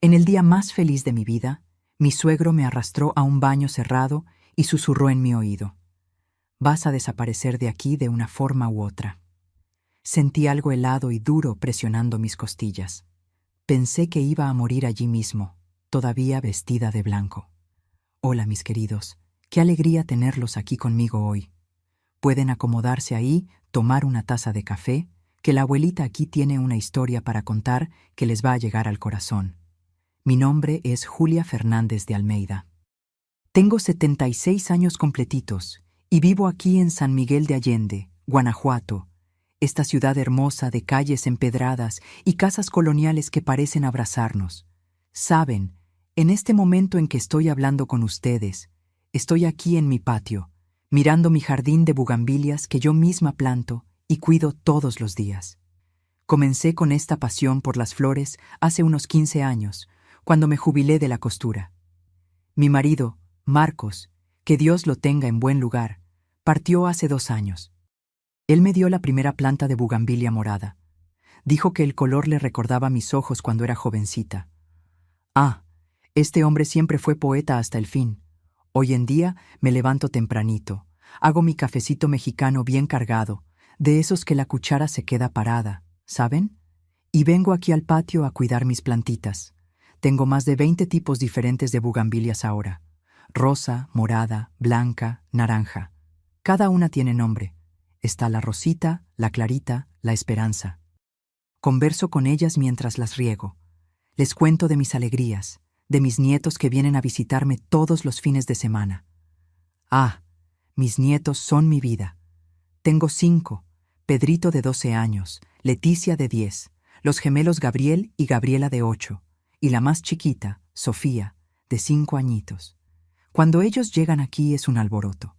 En el día más feliz de mi vida, mi suegro me arrastró a un baño cerrado y susurró en mi oído: «Vas a desaparecer de aquí de una forma u otra». Sentí algo helado y duro presionando mis costillas. Pensé que iba a morir allí mismo, todavía vestida de blanco. Hola, mis queridos. Qué alegría tenerlos aquí conmigo hoy. Pueden acomodarse ahí, tomar una taza de café, que la abuelita aquí tiene una historia para contar que les va a llegar al corazón. Mi nombre es Julia Fernández de Almeida. Tengo 76 años completitos y vivo aquí en San Miguel de Allende, Guanajuato, esta ciudad hermosa de calles empedradas y casas coloniales que parecen abrazarnos. Saben, en este momento en que estoy hablando con ustedes, estoy aquí en mi patio, mirando mi jardín de bugambilias que yo misma planto y cuido todos los días. Comencé con esta pasión por las flores hace unos 15 años, cuando me jubilé de la costura. Mi marido, Marcos, que Dios lo tenga en buen lugar, partió hace 2 años. Él me dio la primera planta de bugambilia morada. Dijo que el color le recordaba mis ojos cuando era jovencita. Ah, este hombre siempre fue poeta hasta el fin. Hoy en día me levanto tempranito, hago mi cafecito mexicano bien cargado, de esos que la cuchara se queda parada, ¿saben? Y vengo aquí al patio a cuidar mis plantitas. Tengo más de 20 tipos diferentes de bugambilias ahora. Rosa, morada, blanca, naranja. Cada una tiene nombre. Está la Rosita, la Clarita, la Esperanza. Converso con ellas mientras las riego. Les cuento de mis alegrías, de mis nietos que vienen a visitarme todos los fines de semana. Ah, mis nietos son mi vida. Tengo 5, Pedrito de 12 años, Leticia de 10, los gemelos Gabriel y Gabriela de 8, y la más chiquita, Sofía, de 5 añitos. Cuando ellos llegan aquí es un alboroto.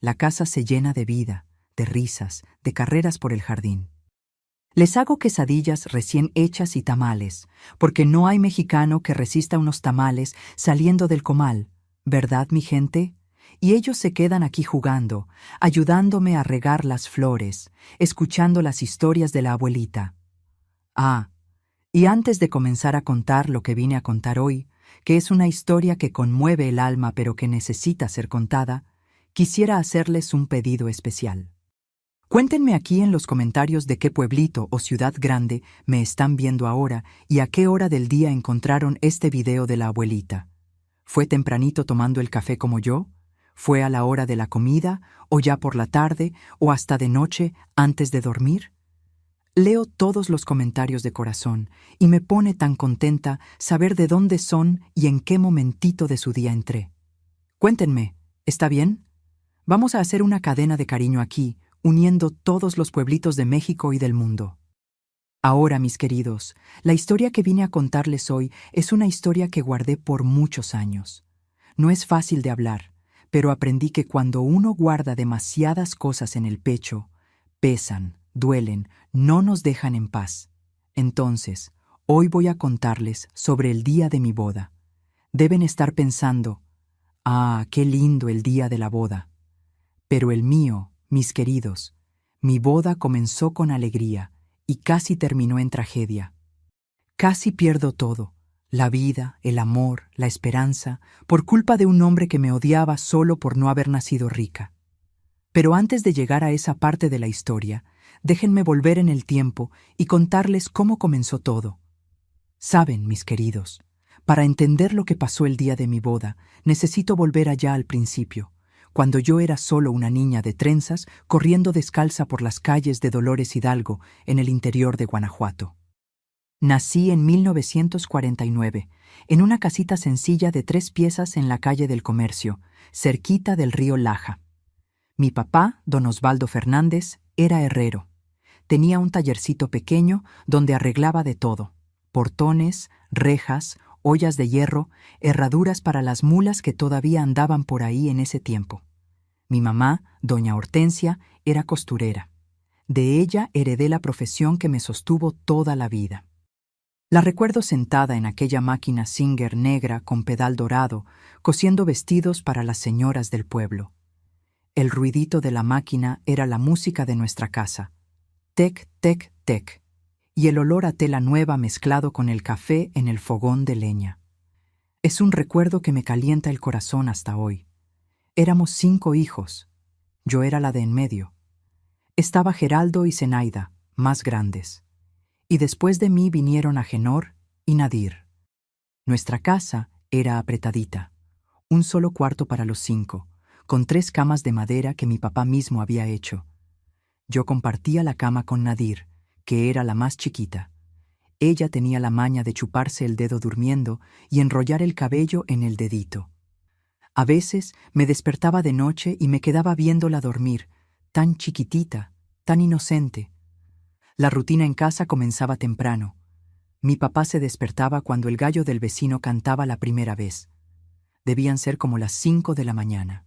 La casa se llena de vida, de risas, de carreras por el jardín. Les hago quesadillas recién hechas y tamales, porque no hay mexicano que resista unos tamales saliendo del comal, ¿verdad, mi gente? Y ellos se quedan aquí jugando, ayudándome a regar las flores, escuchando las historias de la abuelita. Ah, y antes de comenzar a contar lo que vine a contar hoy, que es una historia que conmueve el alma pero que necesita ser contada, quisiera hacerles un pedido especial. Cuéntenme aquí en los comentarios de qué pueblito o ciudad grande me están viendo ahora y a qué hora del día encontraron este video de la abuelita. ¿Fue tempranito tomando el café como yo? ¿Fue a la hora de la comida, o ya por la tarde, o hasta de noche antes de dormir? Leo todos los comentarios de corazón y me pone tan contenta saber de dónde son y en qué momentito de su día entré. Cuéntenme, ¿está bien? Vamos a hacer una cadena de cariño aquí, uniendo todos los pueblitos de México y del mundo. Ahora, mis queridos, la historia que vine a contarles hoy es una historia que guardé por muchos años. No es fácil de hablar, pero aprendí que cuando uno guarda demasiadas cosas en el pecho, pesan, duelen, no nos dejan en paz. Entonces, hoy voy a contarles sobre el día de mi boda. Deben estar pensando: «Ah, qué lindo el día de la boda». Pero el mío, mis queridos, mi boda comenzó con alegría y casi terminó en tragedia. Casi pierdo todo, la vida, el amor, la esperanza, por culpa de un hombre que me odiaba solo por no haber nacido rica. Pero antes de llegar a esa parte de la historia, déjenme volver en el tiempo y contarles cómo comenzó todo. Saben, mis queridos, para entender lo que pasó el día de mi boda, necesito volver allá al principio, cuando yo era solo una niña de trenzas corriendo descalza por las calles de Dolores Hidalgo, en el interior de Guanajuato. Nací en 1949, en una casita sencilla de 3 piezas en la calle del Comercio, cerquita del río Laja. Mi papá, don Osvaldo Fernández, era herrero. Tenía un tallercito pequeño donde arreglaba de todo: portones, rejas, ollas de hierro, herraduras para las mulas que todavía andaban por ahí en ese tiempo. Mi mamá, doña Hortensia, era costurera. De ella heredé la profesión que me sostuvo toda la vida. La recuerdo sentada en aquella máquina Singer negra con pedal dorado, cosiendo vestidos para las señoras del pueblo. El ruidito de la máquina era la música de nuestra casa. Tec, tec, tec. y el olor a tela nueva mezclado con el café en el fogón de leña. Es un recuerdo que me calienta el corazón hasta hoy. Éramos 5 hijos. Yo era la de en medio. Estaba Geraldo y Zenaida, más grandes. Y después de mí vinieron Agenor y Nadir. Nuestra casa era apretadita. Un solo cuarto para los 5, con 3 camas de madera que mi papá mismo había hecho. Yo compartía la cama con Nadir, que era la más chiquita. Ella tenía la maña de chuparse el dedo durmiendo y enrollar el cabello en el dedito. A veces me despertaba de noche y me quedaba viéndola dormir, tan chiquitita, tan inocente. La rutina en casa comenzaba temprano. Mi papá se despertaba cuando el gallo del vecino cantaba la primera vez. Debían ser como las 5 de la mañana.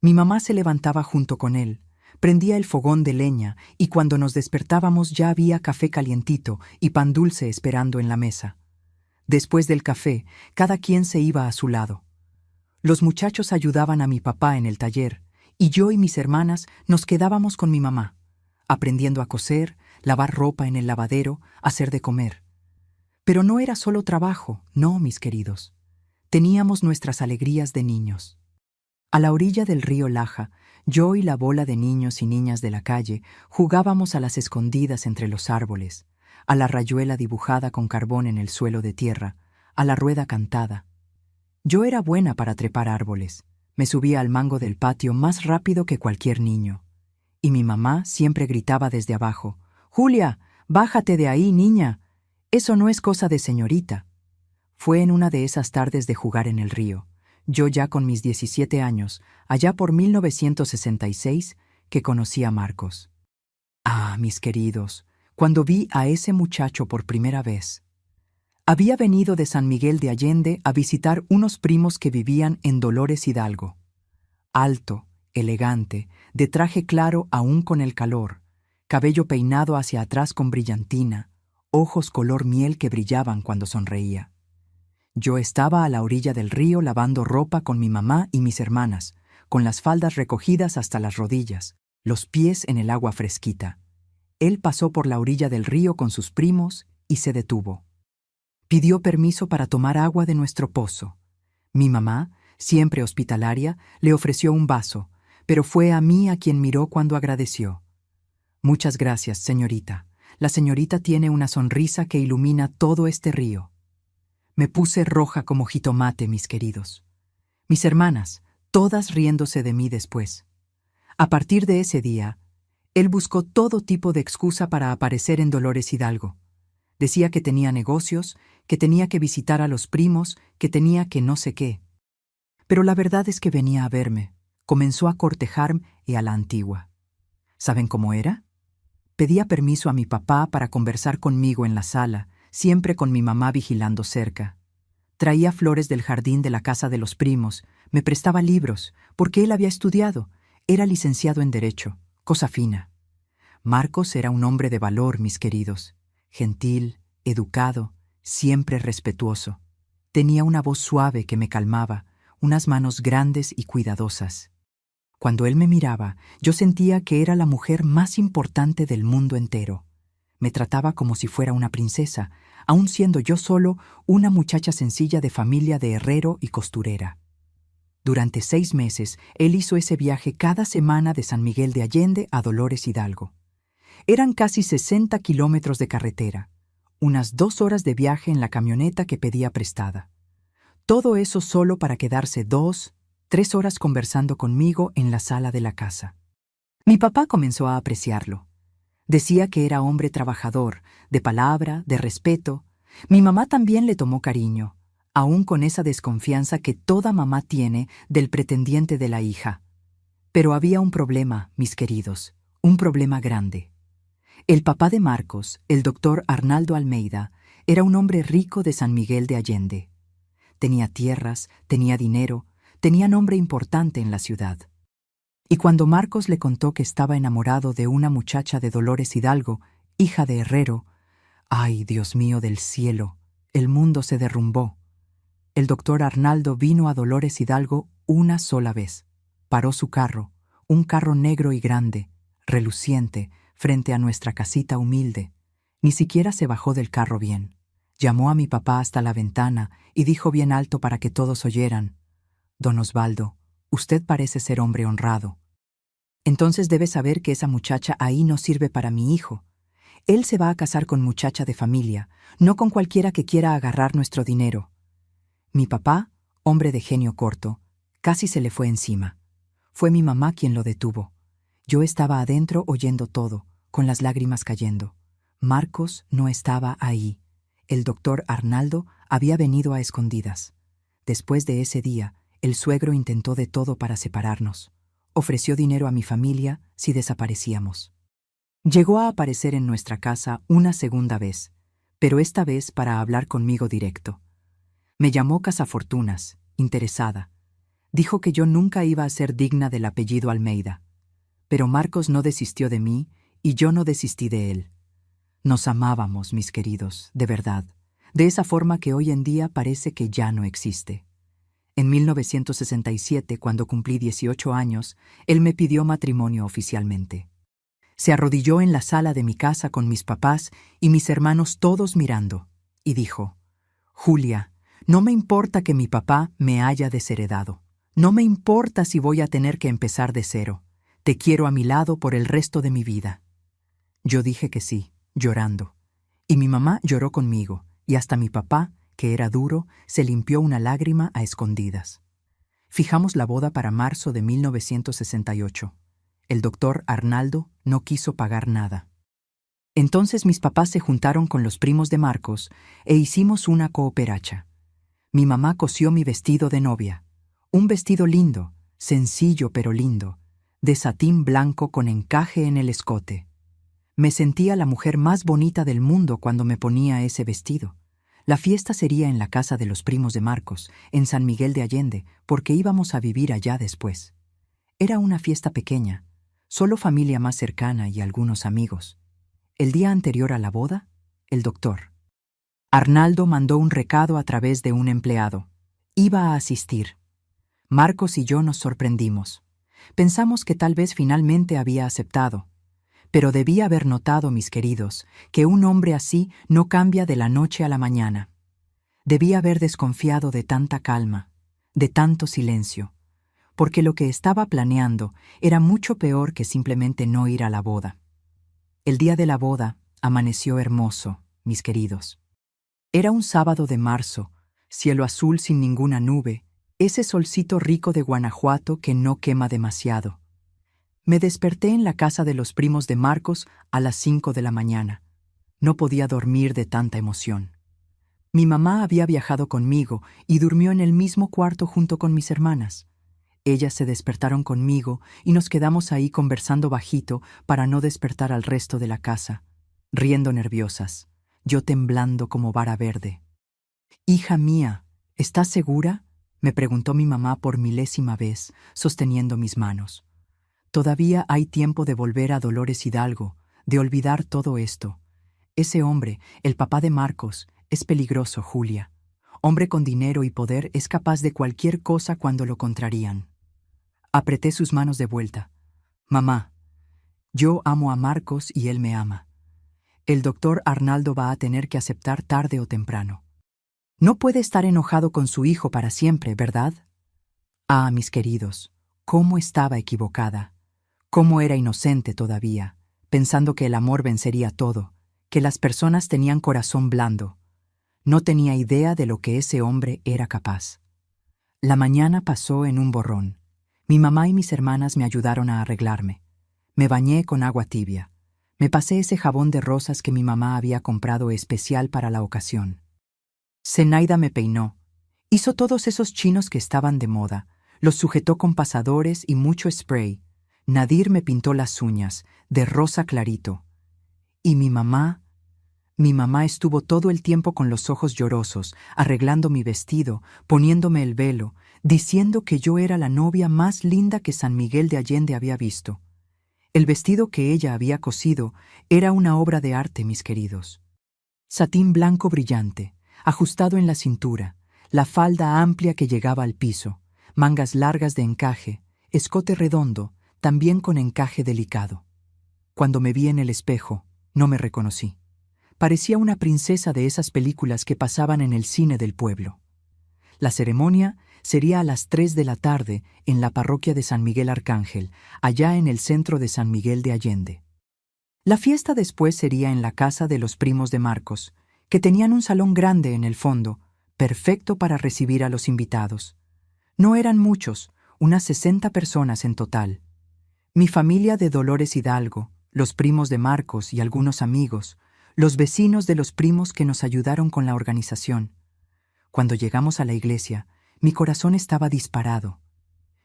Mi mamá se levantaba junto con él, prendía el fogón de leña y cuando nos despertábamos ya había café calientito y pan dulce esperando en la mesa. Después del café, cada quien se iba a su lado. Los muchachos ayudaban a mi papá en el taller y yo y mis hermanas nos quedábamos con mi mamá, aprendiendo a coser, lavar ropa en el lavadero, hacer de comer. Pero no era solo trabajo, no, mis queridos. Teníamos nuestras alegrías de niños. A la orilla del río Laja, yo y la bola de niños y niñas de la calle jugábamos a las escondidas entre los árboles, a la rayuela dibujada con carbón en el suelo de tierra, a la rueda cantada. Yo era buena para trepar árboles. Me subía al mango del patio más rápido que cualquier niño. Y mi mamá siempre gritaba desde abajo: «Julia, bájate de ahí, niña. Eso no es cosa de señorita». Fue en una de esas tardes de jugar en el río, yo ya con mis 17 años, allá por 1966, que conocí a Marcos. Ah, mis queridos, cuando vi a ese muchacho por primera vez. Había venido de San Miguel de Allende a visitar unos primos que vivían en Dolores Hidalgo. Alto, elegante, de traje claro aún con el calor, cabello peinado hacia atrás con brillantina, ojos color miel que brillaban cuando sonreía. Yo estaba a la orilla del río lavando ropa con mi mamá y mis hermanas, con las faldas recogidas hasta las rodillas, los pies en el agua fresquita. Él pasó por la orilla del río con sus primos y se detuvo. Pidió permiso para tomar agua de nuestro pozo. Mi mamá, siempre hospitalaria, le ofreció un vaso, pero fue a mí a quien miró cuando agradeció. «Muchas gracias, señorita. La señorita tiene una sonrisa que ilumina todo este río». Me puse roja como jitomate, mis queridos. Mis hermanas, todas riéndose de mí después. A partir de ese día, él buscó todo tipo de excusa para aparecer en Dolores Hidalgo. Decía que tenía negocios, que tenía que visitar a los primos, que tenía que no sé qué. Pero la verdad es que venía a verme, comenzó a cortejarme y a la antigua. ¿Saben cómo era? Pedía permiso a mi papá para conversar conmigo en la sala, siempre con mi mamá vigilando cerca. Traía flores del jardín de la casa de los primos, me prestaba libros, porque él había estudiado, era licenciado en Derecho, cosa fina. Marcos era un hombre de valor, mis queridos, gentil, educado, siempre respetuoso. Tenía una voz suave que me calmaba, unas manos grandes y cuidadosas. Cuando él me miraba, yo sentía que era la mujer más importante del mundo entero. Me trataba como si fuera una princesa, aun siendo yo solo una muchacha sencilla de familia de herrero y costurera. Durante 6 meses, él hizo ese viaje cada semana de San Miguel de Allende a Dolores Hidalgo. Eran casi 60 kilómetros de carretera, unas 2 horas de viaje en la camioneta que pedía prestada. Todo eso solo para quedarse 2, 3 horas conversando conmigo en la sala de la casa. Mi papá comenzó a apreciarlo. Decía que era hombre trabajador, de palabra, de respeto. Mi mamá también le tomó cariño, aún con esa desconfianza que toda mamá tiene del pretendiente de la hija. Pero había un problema, mis queridos, un problema grande. El papá de Marcos, el doctor Arnaldo Almeida, era un hombre rico de San Miguel de Allende. Tenía tierras, tenía dinero, tenía nombre importante en la ciudad. Y cuando Marcos le contó que estaba enamorado de una muchacha de Dolores Hidalgo, hija de herrero, ¡ay, Dios mío del cielo! El mundo se derrumbó. El doctor Arnaldo vino a Dolores Hidalgo una sola vez. Paró su carro, un carro negro y grande, reluciente, frente a nuestra casita humilde. Ni siquiera se bajó del carro bien. Llamó a mi papá hasta la ventana y dijo bien alto para que todos oyeran: «Don Osvaldo, usted parece ser hombre honrado. Entonces debe saber que esa muchacha ahí no sirve para mi hijo. Él se va a casar con muchacha de familia, no con cualquiera que quiera agarrar nuestro dinero». Mi papá, hombre de genio corto, casi se le fue encima. Fue mi mamá quien lo detuvo. Yo estaba adentro oyendo todo, con las lágrimas cayendo. Marcos no estaba ahí. El doctor Arnaldo había venido a escondidas. Después de ese día, el suegro intentó de todo para separarnos. Ofreció dinero a mi familia si desaparecíamos. Llegó a aparecer en nuestra casa una segunda vez, pero esta vez para hablar conmigo directo. Me llamó cazafortunas, interesada. Dijo que yo nunca iba a ser digna del apellido Almeida. Pero Marcos no desistió de mí y yo no desistí de él. Nos amábamos, mis queridos, de verdad, de esa forma que hoy en día parece que ya no existe. En 1967, cuando cumplí 18 años, él me pidió matrimonio oficialmente. Se arrodilló en la sala de mi casa con mis papás y mis hermanos todos mirando, y dijo: «Julia, no me importa que mi papá me haya desheredado. No me importa si voy a tener que empezar de cero. Te quiero a mi lado por el resto de mi vida». Yo dije que sí, llorando. Y mi mamá lloró conmigo, y hasta mi papá, que era duro, se limpió una lágrima a escondidas. Fijamos la boda para marzo de 1968. El doctor Arnaldo no quiso pagar nada. Entonces mis papás se juntaron con los primos de Marcos e hicimos una cooperacha. Mi mamá cosió mi vestido de novia. Un vestido lindo, sencillo pero lindo, de satín blanco con encaje en el escote. Me sentía la mujer más bonita del mundo cuando me ponía ese vestido. La fiesta sería en la casa de los primos de Marcos, en San Miguel de Allende, porque íbamos a vivir allá después. Era una fiesta pequeña, solo familia más cercana y algunos amigos. El día anterior a la boda, el doctor Arnaldo mandó un recado a través de un empleado. Iba a asistir. Marcos y yo nos sorprendimos. Pensamos que tal vez finalmente había aceptado. Pero debía haber notado, mis queridos, que un hombre así no cambia de la noche a la mañana. Debía haber desconfiado de tanta calma, de tanto silencio, porque lo que estaba planeando era mucho peor que simplemente no ir a la boda. El día de la boda amaneció hermoso, mis queridos. Era un sábado de marzo, cielo azul sin ninguna nube, ese solcito rico de Guanajuato que no quema demasiado. Me desperté en la casa de los primos de Marcos a las 5 de la mañana. No podía dormir de tanta emoción. Mi mamá había viajado conmigo y durmió en el mismo cuarto junto con mis hermanas. Ellas se despertaron conmigo y nos quedamos ahí conversando bajito para no despertar al resto de la casa, riendo nerviosas, yo temblando como vara verde. «Hija mía, ¿estás segura?», me preguntó mi mamá por milésima vez, sosteniendo mis manos. Todavía hay tiempo de volver a Dolores Hidalgo, de olvidar todo esto. Ese hombre, el papá de Marcos, es peligroso, Julia. Hombre con dinero y poder es capaz de cualquier cosa cuando lo contrarían. Apreté sus manos de vuelta. «Mamá, yo amo a Marcos y él me ama. El doctor Arnaldo va a tener que aceptar tarde o temprano. No puede estar enojado con su hijo para siempre, ¿verdad?». Ah, mis queridos, cómo estaba equivocada. Cómo era inocente todavía, pensando que el amor vencería todo, que las personas tenían corazón blando. No tenía idea de lo que ese hombre era capaz. La mañana pasó en un borrón. Mi mamá y mis hermanas me ayudaron a arreglarme. Me bañé con agua tibia. Me pasé ese jabón de rosas que mi mamá había comprado especial para la ocasión. Zenaida me peinó. Hizo todos esos chinos que estaban de moda. Los sujetó con pasadores y mucho spray. Nadir me pintó las uñas, de rosa clarito. Y mi mamá estuvo todo el tiempo con los ojos llorosos, arreglando mi vestido, poniéndome el velo, diciendo que yo era la novia más linda que San Miguel de Allende había visto. El vestido que ella había cosido era una obra de arte, mis queridos. Satín blanco brillante, ajustado en la cintura, la falda amplia que llegaba al piso, mangas largas de encaje, escote redondo, también con encaje delicado. Cuando me vi en el espejo, no me reconocí. Parecía una princesa de esas películas que pasaban en el cine del pueblo. La ceremonia sería a las 3 de la tarde en la parroquia de San Miguel Arcángel, allá en el centro de San Miguel de Allende. La fiesta después sería en la casa de los primos de Marcos, que tenían un salón grande en el fondo, perfecto para recibir a los invitados. No eran muchos, unas 60 personas en total. Mi familia de Dolores Hidalgo, los primos de Marcos y algunos amigos, los vecinos de los primos que nos ayudaron con la organización. Cuando llegamos a la iglesia, mi corazón estaba disparado.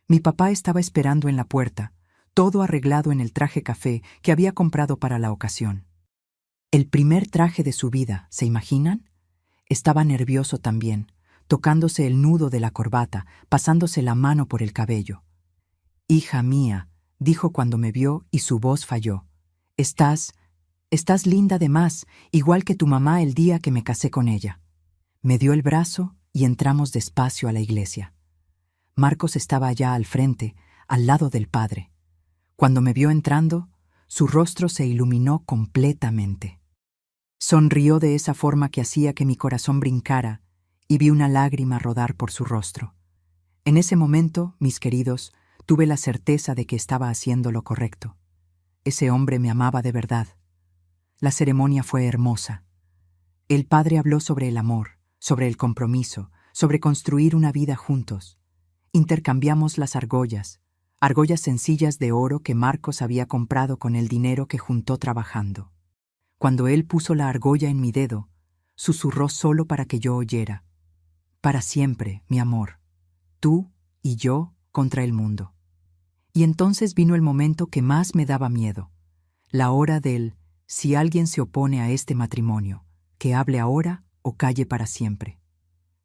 Mi papá estaba esperando en la puerta, todo arreglado en el traje café que había comprado para la ocasión. El primer traje de su vida, ¿se imaginan? Estaba nervioso también, tocándose el nudo de la corbata, pasándose la mano por el cabello. «Hija mía», dijo cuando me vio y su voz falló. Estás linda de más, igual que tu mamá el día que me casé con ella». Me dio el brazo y entramos despacio a la iglesia. Marcos estaba allá al frente, al lado del padre. Cuando me vio entrando, su rostro se iluminó completamente. Sonrió de esa forma que hacía que mi corazón brincara y vi una lágrima rodar por su rostro. En ese momento, mis queridos, tuve la certeza de que estaba haciendo lo correcto. Ese hombre me amaba de verdad. La ceremonia fue hermosa. El padre habló sobre el amor, sobre el compromiso, sobre construir una vida juntos. Intercambiamos las argollas sencillas de oro que Marcos había comprado con el dinero que juntó trabajando. Cuando él puso la argolla en mi dedo, susurró solo para que yo oyera. «Para siempre, mi amor, tú y yo contra el mundo». Y entonces vino el momento que más me daba miedo, la hora del «si alguien se opone a este matrimonio, que hable ahora o calle para siempre».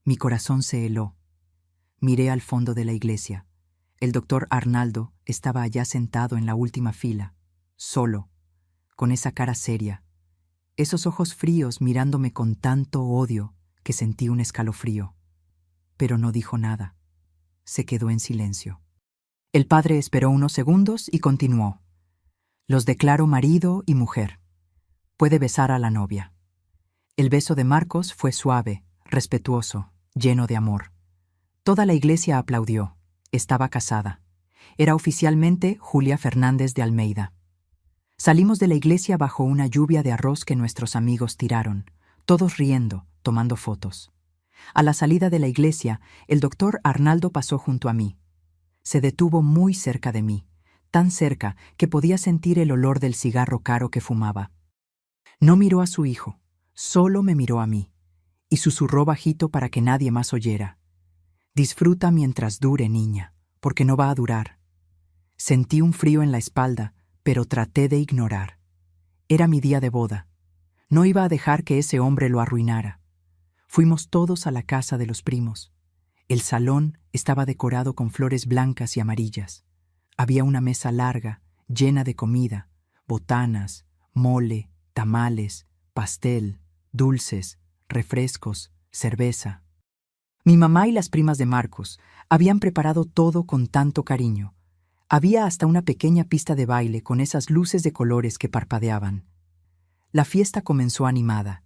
Mi corazón se heló. Miré al fondo de la iglesia. El doctor Arnaldo estaba allá sentado en la última fila, solo, con esa cara seria, esos ojos fríos mirándome con tanto odio que sentí un escalofrío. Pero no dijo nada. Se quedó en silencio. El padre esperó unos segundos y continuó. «Los declaro marido y mujer. Puede besar a la novia». El beso de Marcos fue suave, respetuoso, lleno de amor. Toda la iglesia aplaudió. Estaba casada. Era oficialmente Julia Fernández de Almeida. Salimos de la iglesia bajo una lluvia de arroz que nuestros amigos tiraron, todos riendo, tomando fotos. A la salida de la iglesia, el doctor Arnaldo pasó junto a mí. Se detuvo muy cerca de mí, tan cerca que podía sentir el olor del cigarro caro que fumaba. No miró a su hijo, solo me miró a mí, y susurró bajito para que nadie más oyera. «Disfruta mientras dure, niña, porque no va a durar». Sentí un frío en la espalda, pero traté de ignorar. Era mi día de boda. No iba a dejar que ese hombre lo arruinara. Fuimos todos a la casa de los primos. El salón estaba decorado con flores blancas y amarillas. Había una mesa larga, llena de comida, botanas, mole, tamales, pastel, dulces, refrescos, cerveza. Mi mamá y las primas de Marcos habían preparado todo con tanto cariño. Había hasta una pequeña pista de baile con esas luces de colores que parpadeaban. La fiesta comenzó animada.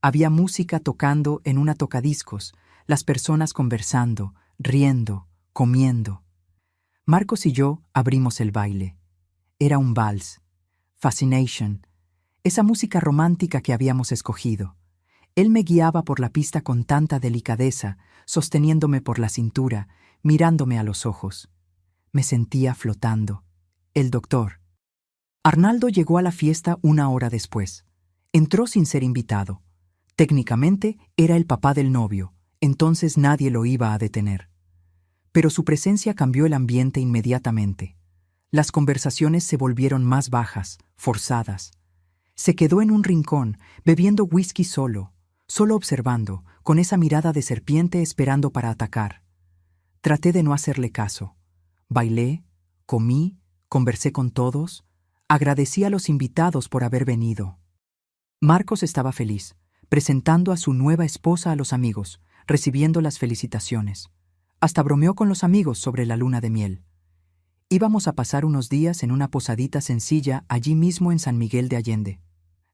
Había música tocando en una tocadiscos, las personas conversando, riendo, comiendo. Marcos y yo abrimos el baile. Era un vals. Fascination. Esa música romántica que habíamos escogido. Él me guiaba por la pista con tanta delicadeza, sosteniéndome por la cintura, mirándome a los ojos. Me sentía flotando. El doctor. Arnaldo llegó a la fiesta una hora después. Entró sin ser invitado. Técnicamente era el papá del novio, entonces nadie lo iba a detener. Pero su presencia cambió el ambiente inmediatamente. Las conversaciones se volvieron más bajas, forzadas. Se quedó en un rincón, bebiendo whisky solo observando, con esa mirada de serpiente esperando para atacar. Traté de no hacerle caso. Bailé, comí, conversé con todos, agradecí a los invitados por haber venido. Marcos estaba feliz, presentando a su nueva esposa a los amigos, recibiendo las felicitaciones. Hasta bromeó con los amigos sobre la luna de miel. Íbamos a pasar unos días en una posadita sencilla allí mismo en San Miguel de Allende.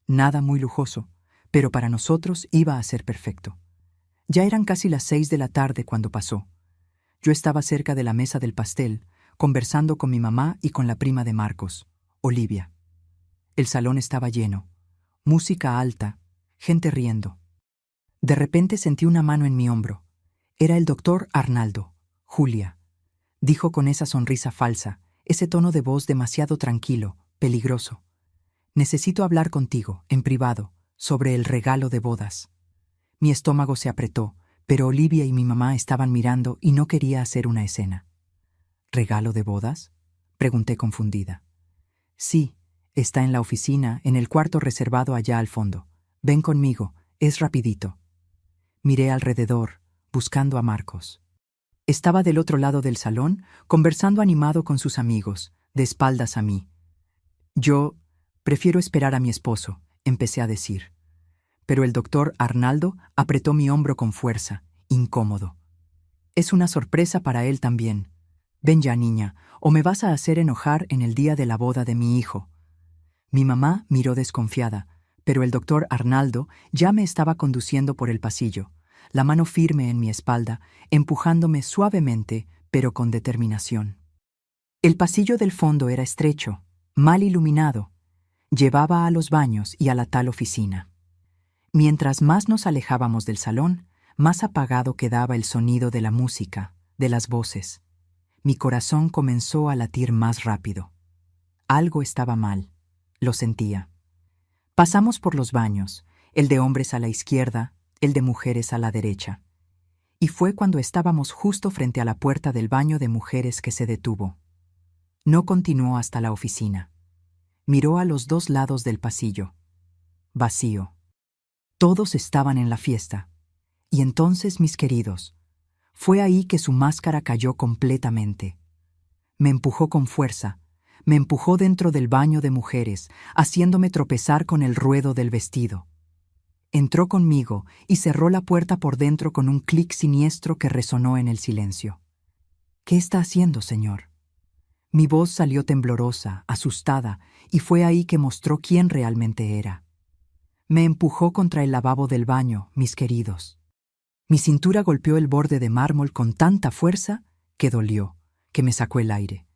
Nada muy lujoso, pero para nosotros iba a ser perfecto. Ya eran casi las 6 de la tarde cuando pasó. Yo estaba cerca de la mesa del pastel, conversando con mi mamá y con la prima de Marcos, Olivia. El salón estaba lleno, música alta, gente riendo. De repente sentí una mano en mi hombro. Era el doctor Arnaldo, Julia. Dijo con esa sonrisa falsa, ese tono de voz demasiado tranquilo, peligroso. Necesito hablar contigo, en privado, sobre el regalo de bodas. Mi estómago se apretó, pero Olivia y mi mamá estaban mirando y no quería hacer una escena. ¿Regalo de bodas?, pregunté confundida. Sí, está en la oficina, en el cuarto reservado allá al fondo. Ven conmigo, es rapidito. Miré alrededor, buscando a Marcos. Estaba del otro lado del salón, conversando animado con sus amigos, de espaldas a mí. Yo prefiero esperar a mi esposo, empecé a decir. Pero el doctor Arnaldo apretó mi hombro con fuerza, incómodo. Es una sorpresa para él también. Ven ya, niña, o me vas a hacer enojar en el día de la boda de mi hijo. Mi mamá miró desconfiada, pero el doctor Arnaldo ya me estaba conduciendo por el pasillo, la mano firme en mi espalda, empujándome suavemente, pero con determinación. El pasillo del fondo era estrecho, mal iluminado. Llevaba a los baños y a la tal oficina. Mientras más nos alejábamos del salón, más apagado quedaba el sonido de la música, de las voces. Mi corazón comenzó a latir más rápido. Algo estaba mal, lo sentía. Pasamos por los baños, el de hombres a la izquierda, el de mujeres a la derecha. Y fue cuando estábamos justo frente a la puerta del baño de mujeres que se detuvo. No continuó hasta la oficina. Miró a los dos lados del pasillo. Vacío. Todos estaban en la fiesta. Y entonces, mis queridos, fue ahí que su máscara cayó completamente. Me empujó con fuerza, me empujó dentro del baño de mujeres, haciéndome tropezar con el ruedo del vestido. Entró conmigo y cerró la puerta por dentro con un clic siniestro que resonó en el silencio. ¿Qué está haciendo, señor? Mi voz salió temblorosa, asustada, y fue ahí que mostró quién realmente era. Me empujó contra el lavabo del baño, mis queridos. Mi cintura golpeó el borde de mármol con tanta fuerza que dolió, que me sacó el aire.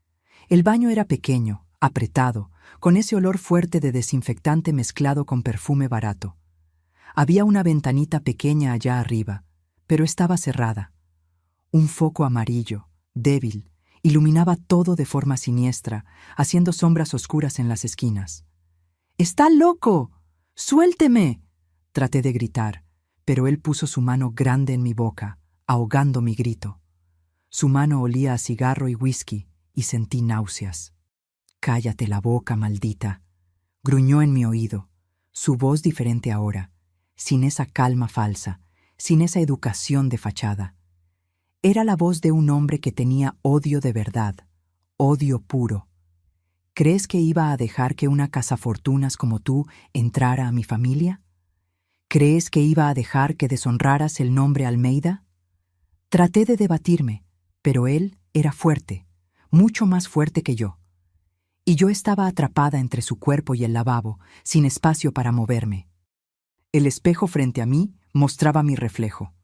El baño era pequeño, apretado, con ese olor fuerte de desinfectante mezclado con perfume barato. Había una ventanita pequeña allá arriba, pero estaba cerrada. Un foco amarillo, débil, iluminaba todo de forma siniestra, haciendo sombras oscuras en las esquinas. ¡Está loco! ¡Suélteme!, traté de gritar, pero él puso su mano grande en mi boca, ahogando mi grito. Su mano olía a cigarro y whisky, y sentí náuseas. «Cállate la boca, maldita», gruñó en mi oído, su voz diferente ahora, sin esa calma falsa, sin esa educación de fachada. Era la voz de un hombre que tenía odio de verdad, odio puro. ¿Crees que iba a dejar que una cazafortunas como tú entrara a mi familia? ¿Crees que iba a dejar que deshonraras el nombre Almeida? Traté de debatirme, pero él era fuerte, mucho más fuerte que yo. Y yo estaba atrapada entre su cuerpo y el lavabo, sin espacio para moverme. El espejo frente a mí mostraba mi reflejo.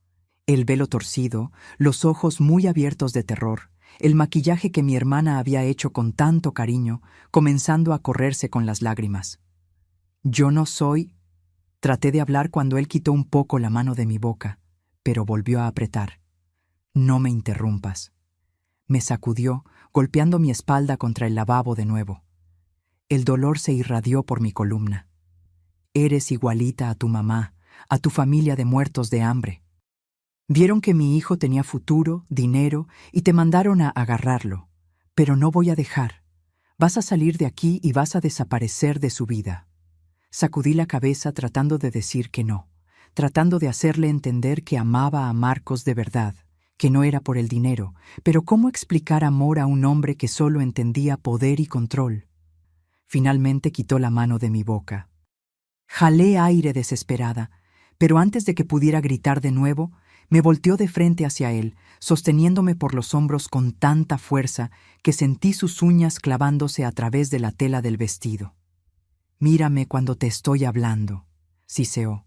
El velo torcido, los ojos muy abiertos de terror, el maquillaje que mi hermana había hecho con tanto cariño, comenzando a correrse con las lágrimas. Yo no soy... Traté de hablar cuando él quitó un poco la mano de mi boca, pero volvió a apretar. No me interrumpas. Me sacudió, golpeando mi espalda contra el lavabo de nuevo. El dolor se irradió por mi columna. Eres igualita a tu mamá, a tu familia de muertos de hambre. Vieron que mi hijo tenía futuro, dinero, y te mandaron a agarrarlo. Pero no voy a dejar. Vas a salir de aquí y vas a desaparecer de su vida. Sacudí la cabeza tratando de decir que no, tratando de hacerle entender que amaba a Marcos de verdad, que no era por el dinero, pero ¿cómo explicar amor a un hombre que solo entendía poder y control? Finalmente quitó la mano de mi boca. Jalé aire desesperada, pero antes de que pudiera gritar de nuevo, me volteó de frente hacia él, sosteniéndome por los hombros con tanta fuerza que sentí sus uñas clavándose a través de la tela del vestido. «Mírame cuando te estoy hablando», siseó.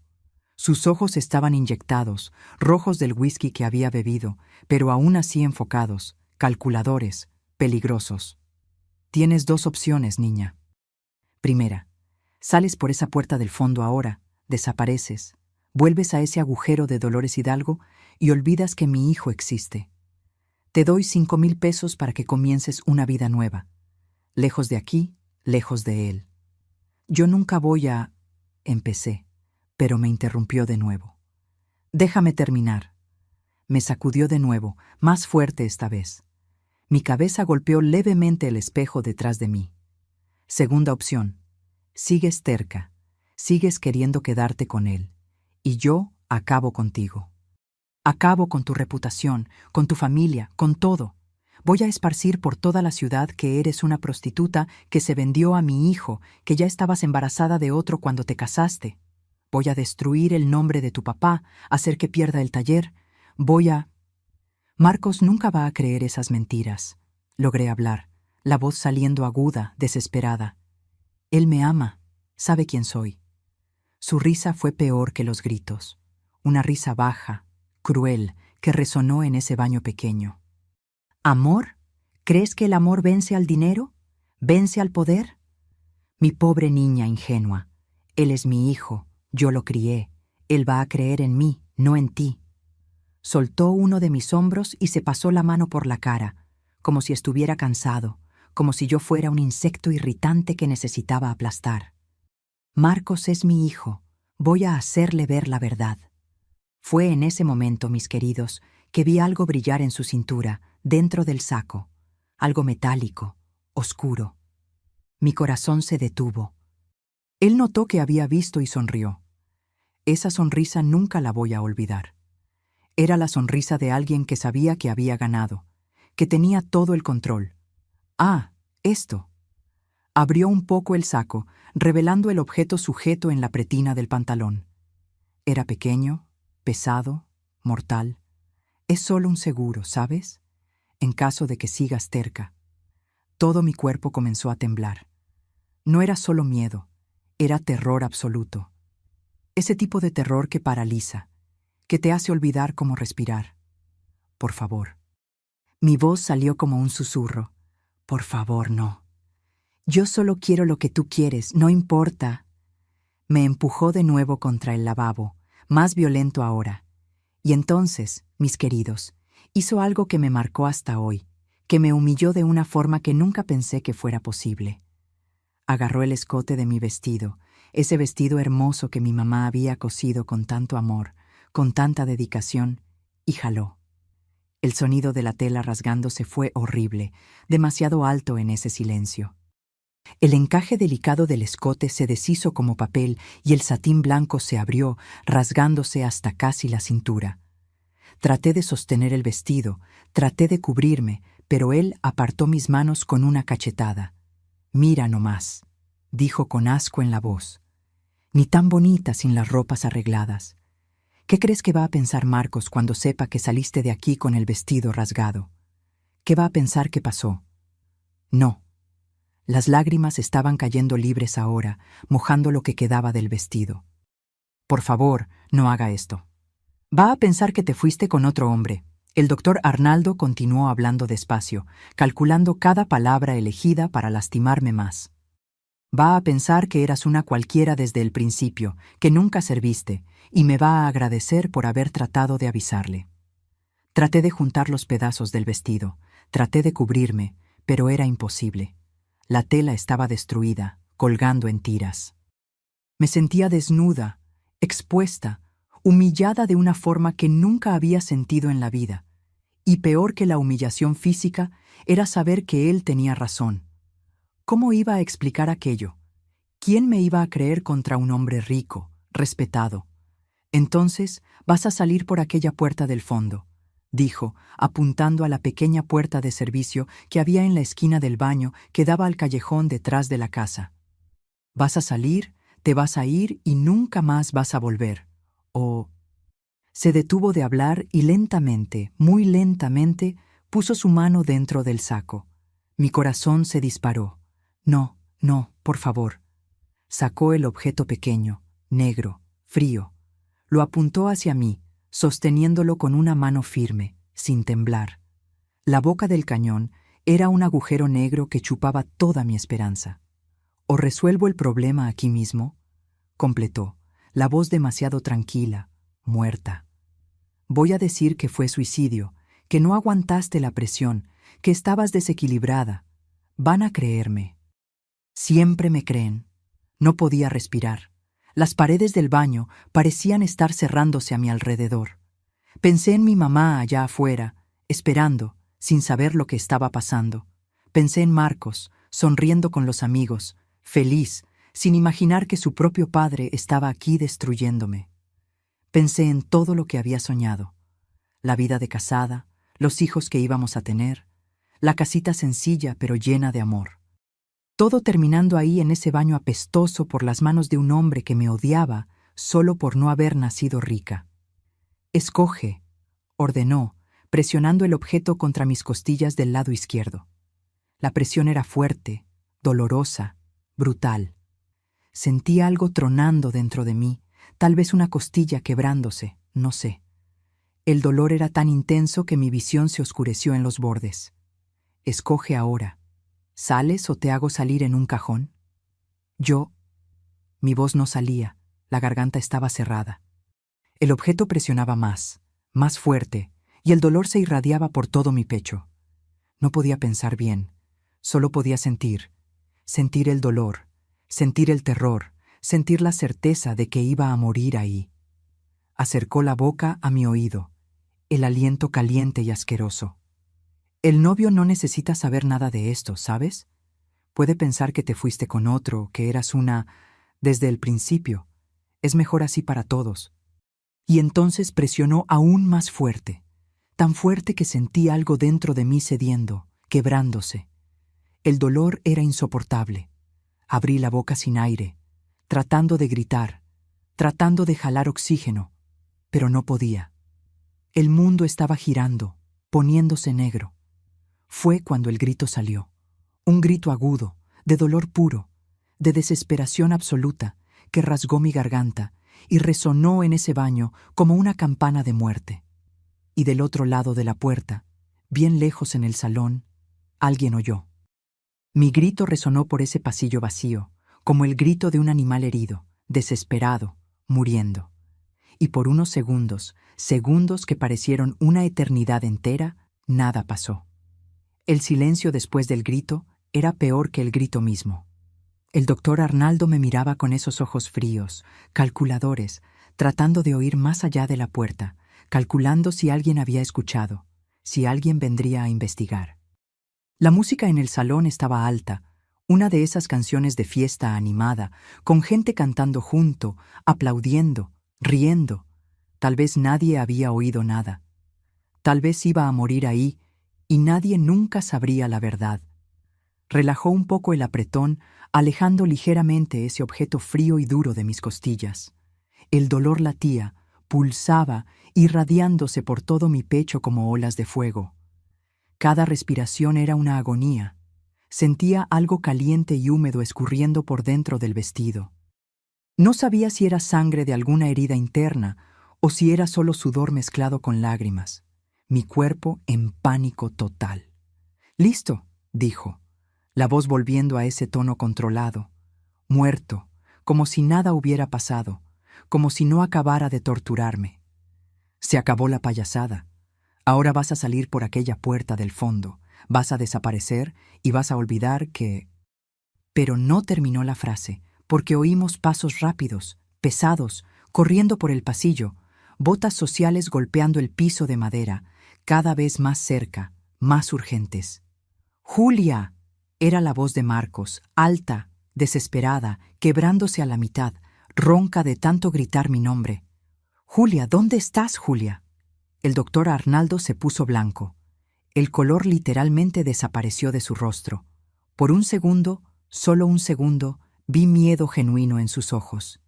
Sus ojos estaban inyectados, rojos del whisky que había bebido, pero aún así enfocados, calculadores, peligrosos. Tienes dos opciones, niña. Primera, sales por esa puerta del fondo ahora, desapareces, vuelves a ese agujero de Dolores Hidalgo y olvidas que mi hijo existe. Te doy 5,000 pesos para que comiences una vida nueva, lejos de aquí, lejos de él. Yo nunca voy a... Empecé, pero me interrumpió de nuevo. Déjame terminar. Me sacudió de nuevo, más fuerte esta vez. Mi cabeza golpeó levemente el espejo detrás de mí. Segunda opción. Sigues terca, sigues queriendo quedarte con él, y yo acabo contigo. Acabo con tu reputación, con tu familia, con todo. Voy a esparcir por toda la ciudad que eres una prostituta que se vendió a mi hijo, que ya estabas embarazada de otro cuando te casaste. Voy a destruir el nombre de tu papá, hacer que pierda el taller. Marcos nunca va a creer esas mentiras. Logré hablar, la voz saliendo aguda, desesperada. Él me ama, sabe quién soy. Su risa fue peor que los gritos. Una risa baja, cruel, que resonó en ese baño pequeño. ¿Amor? ¿Crees que el amor vence al dinero? ¿Vence al poder? Mi pobre niña ingenua. Él es mi hijo, yo lo crié. Él va a creer en mí, no en ti. Soltó uno de mis hombros y se pasó la mano por la cara, como si estuviera cansado, como si yo fuera un insecto irritante que necesitaba aplastar. Marcos es mi hijo, voy a hacerle ver la verdad. Fue en ese momento, mis queridos, que vi algo brillar en su cintura, dentro del saco, algo metálico, oscuro. Mi corazón se detuvo. Él notó que había visto y sonrió. Esa sonrisa nunca la voy a olvidar. Era la sonrisa de alguien que sabía que había ganado, que tenía todo el control. Ah, esto. Abrió un poco el saco, revelando el objeto sujeto en la pretina del pantalón. Era pequeño, pesado, mortal. Es solo un seguro, ¿sabes? En caso de que sigas terca. Todo mi cuerpo comenzó a temblar. No era solo miedo, era terror absoluto. Ese tipo de terror que paraliza, que te hace olvidar cómo respirar. Por favor. Mi voz salió como un susurro. Por favor, no. Yo solo quiero lo que tú quieres, no importa. Me empujó de nuevo contra el lavabo, más violento ahora. Y entonces, mis queridos, hizo algo que me marcó hasta hoy, que me humilló de una forma que nunca pensé que fuera posible. Agarró el escote de mi vestido, ese vestido hermoso que mi mamá había cosido con tanto amor, con tanta dedicación, y jaló. El sonido de la tela rasgándose fue horrible, demasiado alto en ese silencio. El encaje delicado del escote se deshizo como papel y el satín blanco se abrió, rasgándose hasta casi la cintura. Traté de sostener el vestido, traté de cubrirme, pero él apartó mis manos con una cachetada. «Mira nomás», dijo con asco en la voz. «Ni tan bonita sin las ropas arregladas. ¿Qué crees que va a pensar Marcos cuando sepa que saliste de aquí con el vestido rasgado? ¿Qué va a pensar que pasó?» No. Las lágrimas estaban cayendo libres ahora, mojando lo que quedaba del vestido. «Por favor, no haga esto. Va a pensar que te fuiste con otro hombre». El doctor Arnaldo continuó hablando despacio, calculando cada palabra elegida para lastimarme más. «Va a pensar que eras una cualquiera desde el principio, que nunca serviste, y me va a agradecer por haber tratado de avisarle». Traté de juntar los pedazos del vestido, traté de cubrirme, pero era imposible. La tela estaba destruida, colgando en tiras. Me sentía desnuda, expuesta, humillada de una forma que nunca había sentido en la vida. Y peor que la humillación física era saber que él tenía razón. ¿Cómo iba a explicar aquello? ¿Quién me iba a creer contra un hombre rico, respetado? «Entonces vas a salir por aquella puerta del fondo», dijo, apuntando a la pequeña puerta de servicio que había en la esquina del baño que daba al callejón detrás de la casa. «Vas a salir, te vas a ir y nunca más vas a volver. O...» Se detuvo de hablar y lentamente, muy lentamente, puso su mano dentro del saco. Mi corazón se disparó. «No, no, por favor». Sacó el objeto pequeño, negro, frío. Lo apuntó hacia mí, sosteniéndolo con una mano firme, sin temblar. La boca del cañón era un agujero negro que chupaba toda mi esperanza. «¿O resuelvo el problema aquí mismo?», completó, la voz demasiado tranquila, muerta. «Voy a decir que fue suicidio, que no aguantaste la presión, que estabas desequilibrada. Van a creerme». Siempre me creen. No podía respirar. Las paredes del baño parecían estar cerrándose a mi alrededor. Pensé en mi mamá allá afuera, esperando, sin saber lo que estaba pasando. Pensé en Marcos, sonriendo con los amigos, feliz, sin imaginar que su propio padre estaba aquí destruyéndome. Pensé en todo lo que había soñado. La vida de casada, los hijos que íbamos a tener, la casita sencilla pero llena de amor. Todo terminando ahí en ese baño apestoso por las manos de un hombre que me odiaba solo por no haber nacido rica. «Escoge», ordenó, presionando el objeto contra mis costillas del lado izquierdo. La presión era fuerte, dolorosa, brutal. Sentí algo tronando dentro de mí, tal vez una costilla quebrándose, no sé. El dolor era tan intenso que mi visión se oscureció en los bordes. «Escoge ahora. ¿Sales o te hago salir en un cajón?». Mi voz no salía, la garganta estaba cerrada. El objeto presionaba más fuerte, y el dolor se irradiaba por todo mi pecho. No podía pensar bien, solo podía sentir el dolor, sentir el terror, sentir la certeza de que iba a morir ahí. Acercó la boca a mi oído, el aliento caliente y asqueroso. «El novio no necesita saber nada de esto, ¿sabes? Puede pensar que te fuiste con otro, que eras una... desde el principio. Es mejor así para todos». Y entonces presionó aún más fuerte, tan fuerte que sentí algo dentro de mí cediendo, quebrándose. El dolor era insoportable. Abrí la boca sin aire, tratando de gritar, tratando de jalar oxígeno, pero no podía. El mundo estaba girando, poniéndose negro. Fue cuando el grito salió, un grito agudo, de dolor puro, de desesperación absoluta, que rasgó mi garganta y resonó en ese baño como una campana de muerte. Y del otro lado de la puerta, bien lejos en el salón, alguien oyó. Mi grito resonó por ese pasillo vacío, como el grito de un animal herido, desesperado, muriendo. Y por unos segundos, segundos que parecieron una eternidad entera, nada pasó. El silencio después del grito era peor que el grito mismo. El doctor Arnaldo me miraba con esos ojos fríos, calculadores, tratando de oír más allá de la puerta, calculando si alguien había escuchado, si alguien vendría a investigar. La música en el salón estaba alta, una de esas canciones de fiesta animada, con gente cantando junto, aplaudiendo, riendo. Tal vez nadie había oído nada. Tal vez iba a morir ahí, y nadie nunca sabría la verdad. Relajó un poco el apretón, alejando ligeramente ese objeto frío y duro de mis costillas. El dolor latía, pulsaba, irradiándose por todo mi pecho como olas de fuego. Cada respiración era una agonía. Sentía algo caliente y húmedo escurriendo por dentro del vestido. No sabía si era sangre de alguna herida interna o si era solo sudor mezclado con lágrimas. Mi cuerpo en pánico total. «Listo», dijo, la voz volviendo a ese tono controlado. Muerto, como si nada hubiera pasado, como si no acabara de torturarme. «Se acabó la payasada. Ahora vas a salir por aquella puerta del fondo, vas a desaparecer y vas a olvidar que...». Pero no terminó la frase, porque oímos pasos rápidos, pesados, corriendo por el pasillo, botas sociales golpeando el piso de madera, cada vez más cerca, más urgentes. «¡Julia!», era la voz de Marcos, alta, desesperada, quebrándose a la mitad, ronca de tanto gritar mi nombre. «Julia, ¿dónde estás, Julia?». El doctor Arnaldo se puso blanco. El color literalmente desapareció de su rostro. Por un segundo, solo un segundo, vi miedo genuino en sus ojos.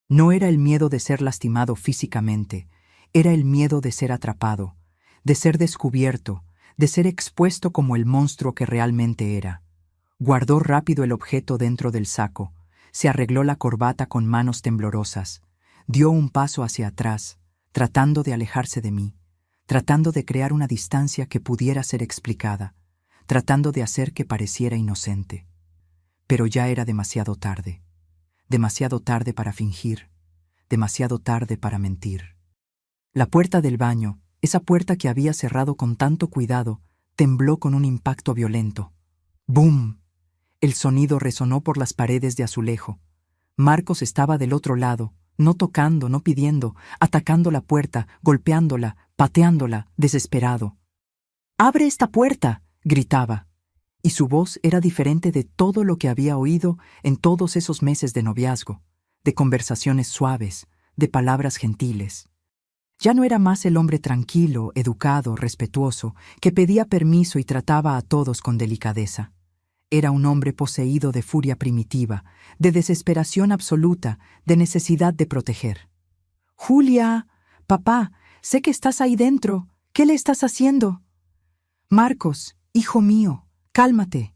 No era el miedo de ser lastimado físicamente, era el miedo de ser atrapado, de ser descubierto, de ser expuesto como el monstruo que realmente era. Guardó rápido el objeto dentro del saco, se arregló la corbata con manos temblorosas, Dio un paso hacia atrás, tratando de alejarse de mí, tratando de crear una distancia que pudiera ser explicada, tratando de hacer que pareciera inocente. Pero ya era demasiado tarde para fingir, demasiado tarde para mentir. La puerta del baño, esa puerta que había cerrado con tanto cuidado, tembló con un impacto violento. ¡Bum! El sonido resonó por las paredes de azulejo. Marcos estaba del otro lado, no tocando, no pidiendo, atacando la puerta, golpeándola, pateándola, desesperado. «¡Abre esta puerta!», gritaba. Y su voz era diferente de todo lo que había oído en todos esos meses de noviazgo, de conversaciones suaves, de palabras gentiles. Ya no era más el hombre tranquilo, educado, respetuoso, que pedía permiso y trataba a todos con delicadeza. Era un hombre poseído de furia primitiva, de desesperación absoluta, de necesidad de proteger. «Julia, papá, sé que estás ahí dentro. ¿Qué le estás haciendo?» «Marcos, hijo mío, cálmate».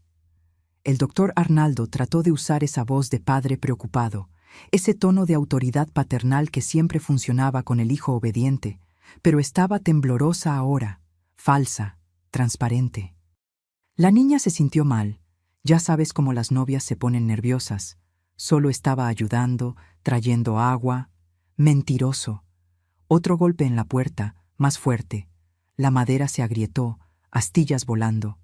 El doctor Arnaldo trató de usar esa voz de padre preocupado, ese tono de autoridad paternal que siempre funcionaba con el hijo obediente, pero estaba temblorosa ahora, falsa, transparente. La niña se sintió mal. Ya sabes cómo las novias se ponen nerviosas. Solo estaba ayudando, trayendo agua. Mentiroso. Otro golpe en la puerta, más fuerte. La madera se agrietó, astillas volando.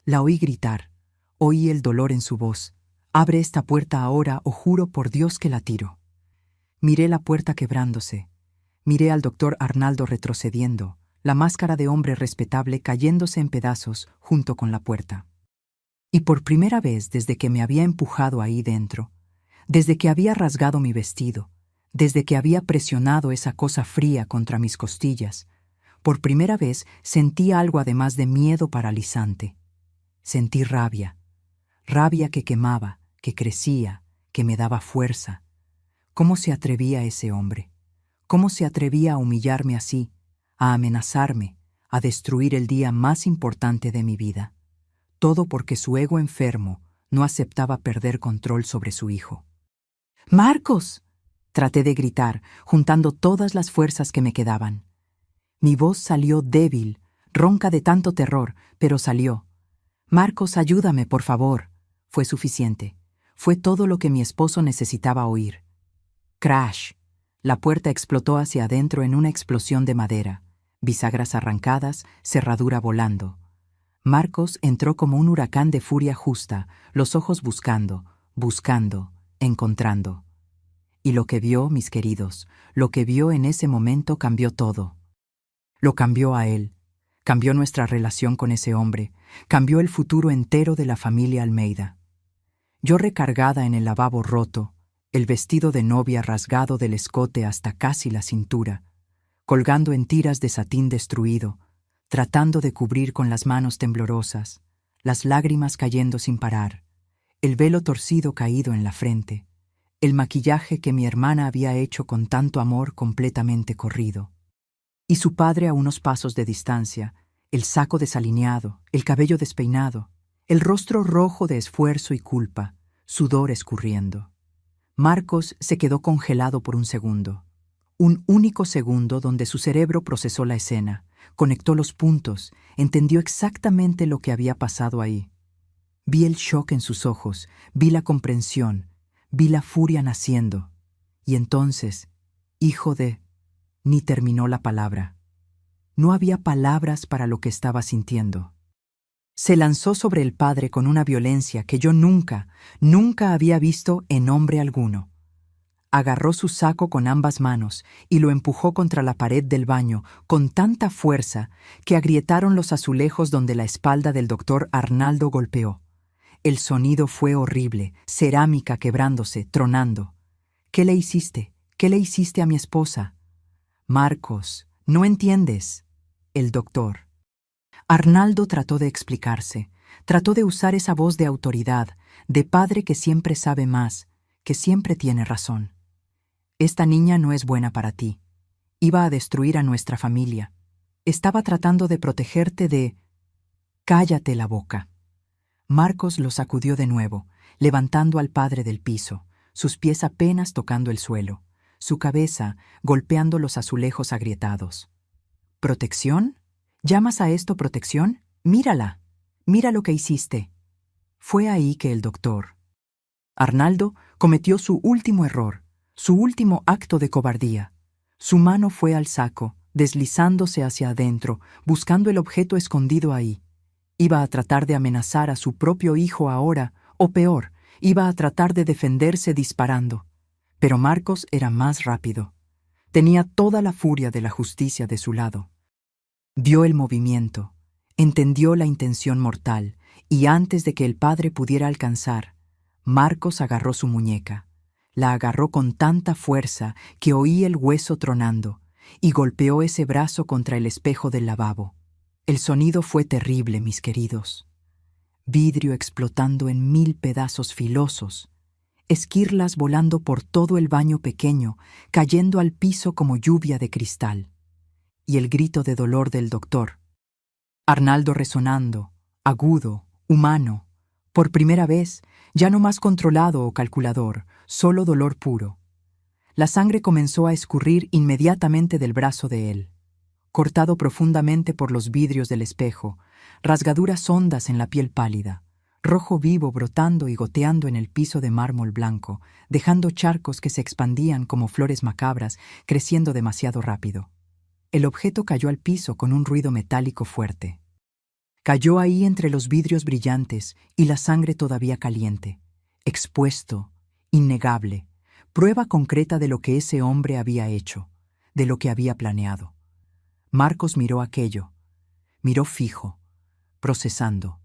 La oí gritar. Oí el dolor en su voz. «Abre esta puerta ahora o juro por Dios que la tiro». Miré la puerta quebrándose. Miré al doctor Arnaldo retrocediendo, la máscara de hombre respetable cayéndose en pedazos junto con la puerta. Y por primera vez desde que me había empujado ahí dentro, desde que había rasgado mi vestido, desde que había presionado esa cosa fría contra mis costillas, por primera vez sentí algo además de miedo paralizante. Sentí rabia, rabia que quemaba, que crecía, que me daba fuerza. ¿Cómo se atrevía ese hombre? ¿Cómo se atrevía a humillarme así, a amenazarme, a destruir el día más importante de mi vida? Todo porque su ego enfermo no aceptaba perder control sobre su hijo. «¡Marcos!», traté de gritar, juntando todas las fuerzas que me quedaban. Mi voz salió débil, ronca de tanto terror, pero salió. «Marcos, ayúdame, por favor». Fue suficiente. Fue todo lo que mi esposo necesitaba oír. Crash. La puerta explotó hacia adentro en una explosión de madera, bisagras arrancadas, cerradura volando. Marcos entró como un huracán de furia justa, los ojos buscando, encontrando. Y lo que vio, mis queridos, lo que vio en ese momento cambió todo. Lo cambió a él, cambió nuestra relación con ese hombre, cambió el futuro entero de la familia Almeida. Yo recargada en el lavabo roto, el vestido de novia rasgado del escote hasta casi la cintura, colgando en tiras de satín destruido, tratando de cubrir con las manos temblorosas, las lágrimas cayendo sin parar, el velo torcido caído en la frente, el maquillaje que mi hermana había hecho con tanto amor completamente corrido. Y su padre a unos pasos de distancia, el saco desalineado, el cabello despeinado, el rostro rojo de esfuerzo y culpa, sudor escurriendo. Marcos se quedó congelado por un segundo. Un único segundo donde su cerebro procesó la escena, conectó los puntos, entendió exactamente lo que había pasado ahí. Vi el shock en sus ojos, vi la comprensión, vi la furia naciendo. Y entonces, hijo de... Ni terminó la palabra. No había palabras para lo que estaba sintiendo. Se lanzó sobre el padre con una violencia que yo nunca había visto en hombre alguno. Agarró su saco con ambas manos y lo empujó contra la pared del baño con tanta fuerza que agrietaron los azulejos donde la espalda del doctor Arnaldo golpeó. El sonido fue horrible, cerámica quebrándose, tronando. «¿Qué le hiciste? ¿Qué le hiciste a mi esposa?» «Marcos, no entiendes». El doctor. Arnaldo trató de explicarse, trató de usar esa voz de autoridad, de padre que siempre sabe más, que siempre tiene razón. «Esta niña no es buena para ti. Iba a destruir a nuestra familia. Estaba tratando de protegerte de...» «Cállate la boca». Marcos lo sacudió de nuevo, levantando al padre del piso, sus pies apenas tocando el suelo, su cabeza golpeando los azulejos agrietados. ¿Protección? ¿Llamas a esto protección? Mírala. Mira lo que hiciste. Fue ahí que el doctor Arnaldo cometió su último error, su último acto de cobardía. Su mano fue al saco, deslizándose hacia adentro, buscando el objeto escondido ahí. Iba a tratar de amenazar a su propio hijo ahora, o peor, iba a tratar de defenderse disparando. Pero Marcos era más rápido. Tenía toda la furia de la justicia de su lado. Vio el movimiento, entendió la intención mortal, y antes de que el padre pudiera alcanzar, Marcos agarró su muñeca. La agarró con tanta fuerza que oí el hueso tronando, y golpeó ese brazo contra el espejo del lavabo. El sonido fue terrible, mis queridos. Vidrio explotando en 1000 pedazos filosos, esquirlas volando por todo el baño pequeño, cayendo al piso como lluvia de cristal. Y el grito de dolor del doctor. Arnaldo resonando, agudo, humano, por primera vez, ya no más controlado o calculador, solo dolor puro. La sangre comenzó a escurrir inmediatamente del brazo de él, cortado profundamente por los vidrios del espejo, rasgaduras hondas en la piel pálida, rojo vivo brotando y goteando en el piso de mármol blanco, dejando charcos que se expandían como flores macabras, creciendo demasiado rápido. El objeto cayó al piso con un ruido metálico fuerte. Cayó ahí entre los vidrios brillantes y la sangre todavía caliente, expuesto, innegable, prueba concreta de lo que ese hombre había hecho, de lo que había planeado. Marcos miró aquello, miró fijo, procesando.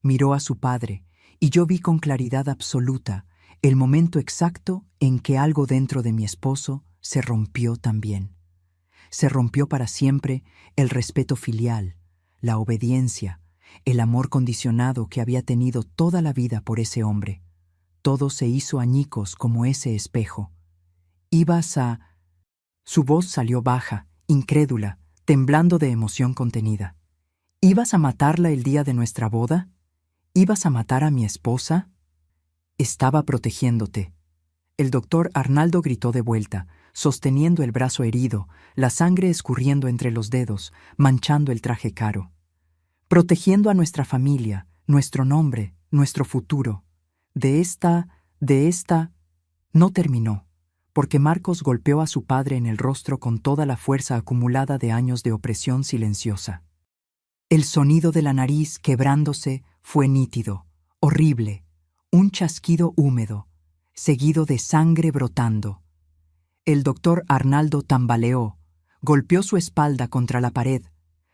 Miró a su padre, y yo vi con claridad absoluta el momento exacto en que algo dentro de mi esposo se rompió también. Se rompió para siempre el respeto filial, la obediencia, el amor condicionado que había tenido toda la vida por ese hombre. Todo se hizo añicos como ese espejo. Ibas a... Su voz salió baja, incrédula, temblando de emoción contenida. ¿Ibas a matarla el día de nuestra boda? ¿Ibas a matar a mi esposa? Estaba protegiéndote. El doctor Arnaldo gritó de vuelta, sosteniendo el brazo herido, la sangre escurriendo entre los dedos, manchando el traje caro. Protegiendo a nuestra familia, nuestro nombre, nuestro futuro. De esta... No terminó, porque Marcos golpeó a su padre en el rostro con toda la fuerza acumulada de años de opresión silenciosa. El sonido de la nariz quebrándose fue nítido, horrible, un chasquido húmedo, seguido de sangre brotando. El doctor Arnaldo tambaleó, golpeó su espalda contra la pared,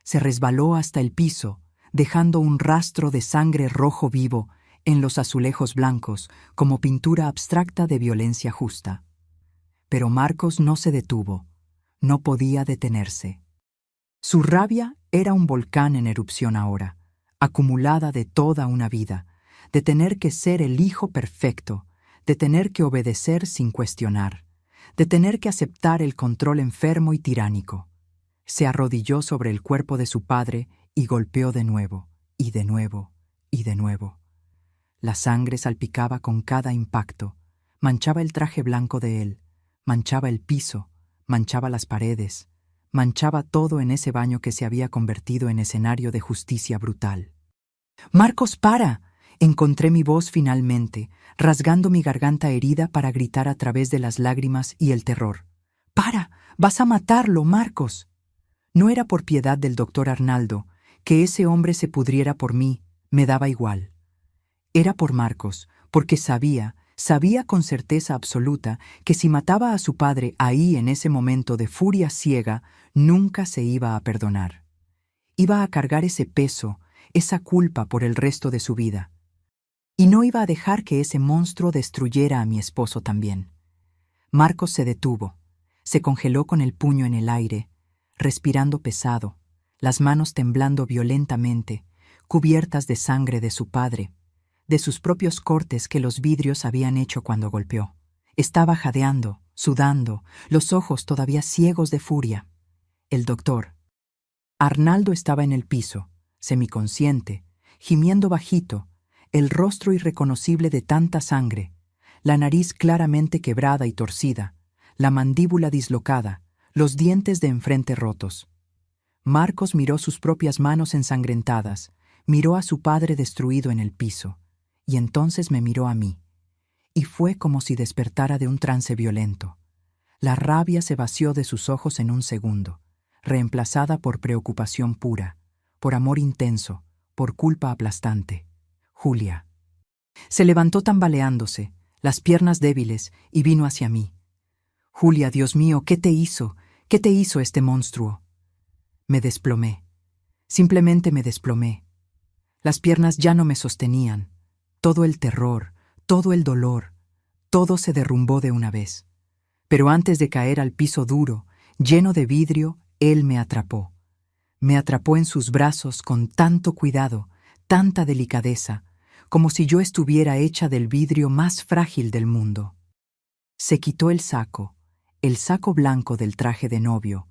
se resbaló hasta el piso, dejando un rastro de sangre rojo vivo en los azulejos blancos como pintura abstracta de violencia justa. Pero Marcos no se detuvo, no podía detenerse. Su rabia era un volcán en erupción ahora, acumulada de toda una vida, de tener que ser el hijo perfecto, de tener que obedecer sin cuestionar, de tener que aceptar el control enfermo y tiránico. Se arrodilló sobre el cuerpo de su padre y golpeó de nuevo, y de nuevo, y de nuevo. La sangre salpicaba con cada impacto, manchaba el traje blanco de él, manchaba el piso, manchaba las paredes, manchaba todo en ese baño que se había convertido en escenario de justicia brutal. «¡Marcos, para!», encontré mi voz finalmente, rasgando mi garganta herida para gritar a través de las lágrimas y el terror. «¡Para! ¡Vas a matarlo, Marcos!». No era por piedad del doctor Arnaldo, que ese hombre se pudriera por mí, me daba igual. Era por Marcos, porque sabía con certeza absoluta que si mataba a su padre ahí en ese momento de furia ciega, nunca se iba a perdonar. Iba a cargar ese peso, esa culpa por el resto de su vida. Y no iba a dejar que ese monstruo destruyera a mi esposo también. Marcos se detuvo, se congeló con el puño en el aire, respirando pesado, las manos temblando violentamente, cubiertas de sangre de su padre, de sus propios cortes que los vidrios habían hecho cuando golpeó. Estaba jadeando, sudando, los ojos todavía ciegos de furia. El doctor Arnaldo estaba en el piso, semiconsciente, gimiendo bajito, el rostro irreconocible de tanta sangre, la nariz claramente quebrada y torcida, la mandíbula dislocada, los dientes de enfrente rotos. Marcos miró sus propias manos ensangrentadas, miró a su padre destruido en el piso, y entonces me miró a mí. Y fue como si despertara de un trance violento. La rabia se vació de sus ojos en un segundo, reemplazada por preocupación pura, por amor intenso, por culpa aplastante. Julia. Se levantó tambaleándose, las piernas débiles, y vino hacia mí. Julia, Dios mío, ¿qué te hizo? ¿Qué te hizo este monstruo? Me desplomé. Simplemente me desplomé. Las piernas ya no me sostenían. Todo el terror, todo el dolor, todo se derrumbó de una vez. Pero antes de caer al piso duro, lleno de vidrio, él me atrapó. Me atrapó en sus brazos con tanto cuidado, tanta delicadeza, como si yo estuviera hecha del vidrio más frágil del mundo. Se quitó el saco blanco del traje de novio,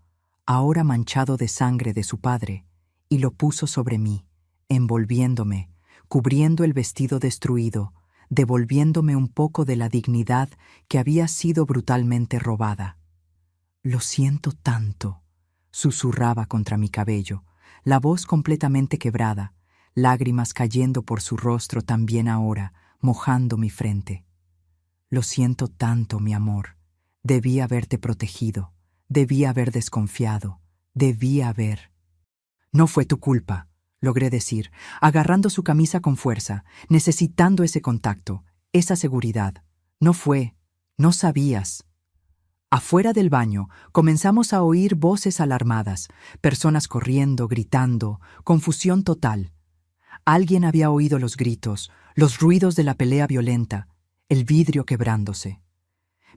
ahora manchado de sangre de su padre, y lo puso sobre mí, envolviéndome, cubriendo el vestido destruido, devolviéndome un poco de la dignidad que había sido brutalmente robada. «Lo siento tanto», susurraba contra mi cabello, la voz completamente quebrada, lágrimas cayendo por su rostro también ahora, mojando mi frente. «Lo siento tanto, mi amor. Debí haberte protegido, debí haber desconfiado, debí haber...» «No fue tu culpa», logré decir, agarrando su camisa con fuerza, necesitando ese contacto, esa seguridad. «No fue, no sabías». Afuera del baño comenzamos a oír voces alarmadas, personas corriendo, gritando, confusión total. Alguien había oído los gritos, los ruidos de la pelea violenta, el vidrio quebrándose.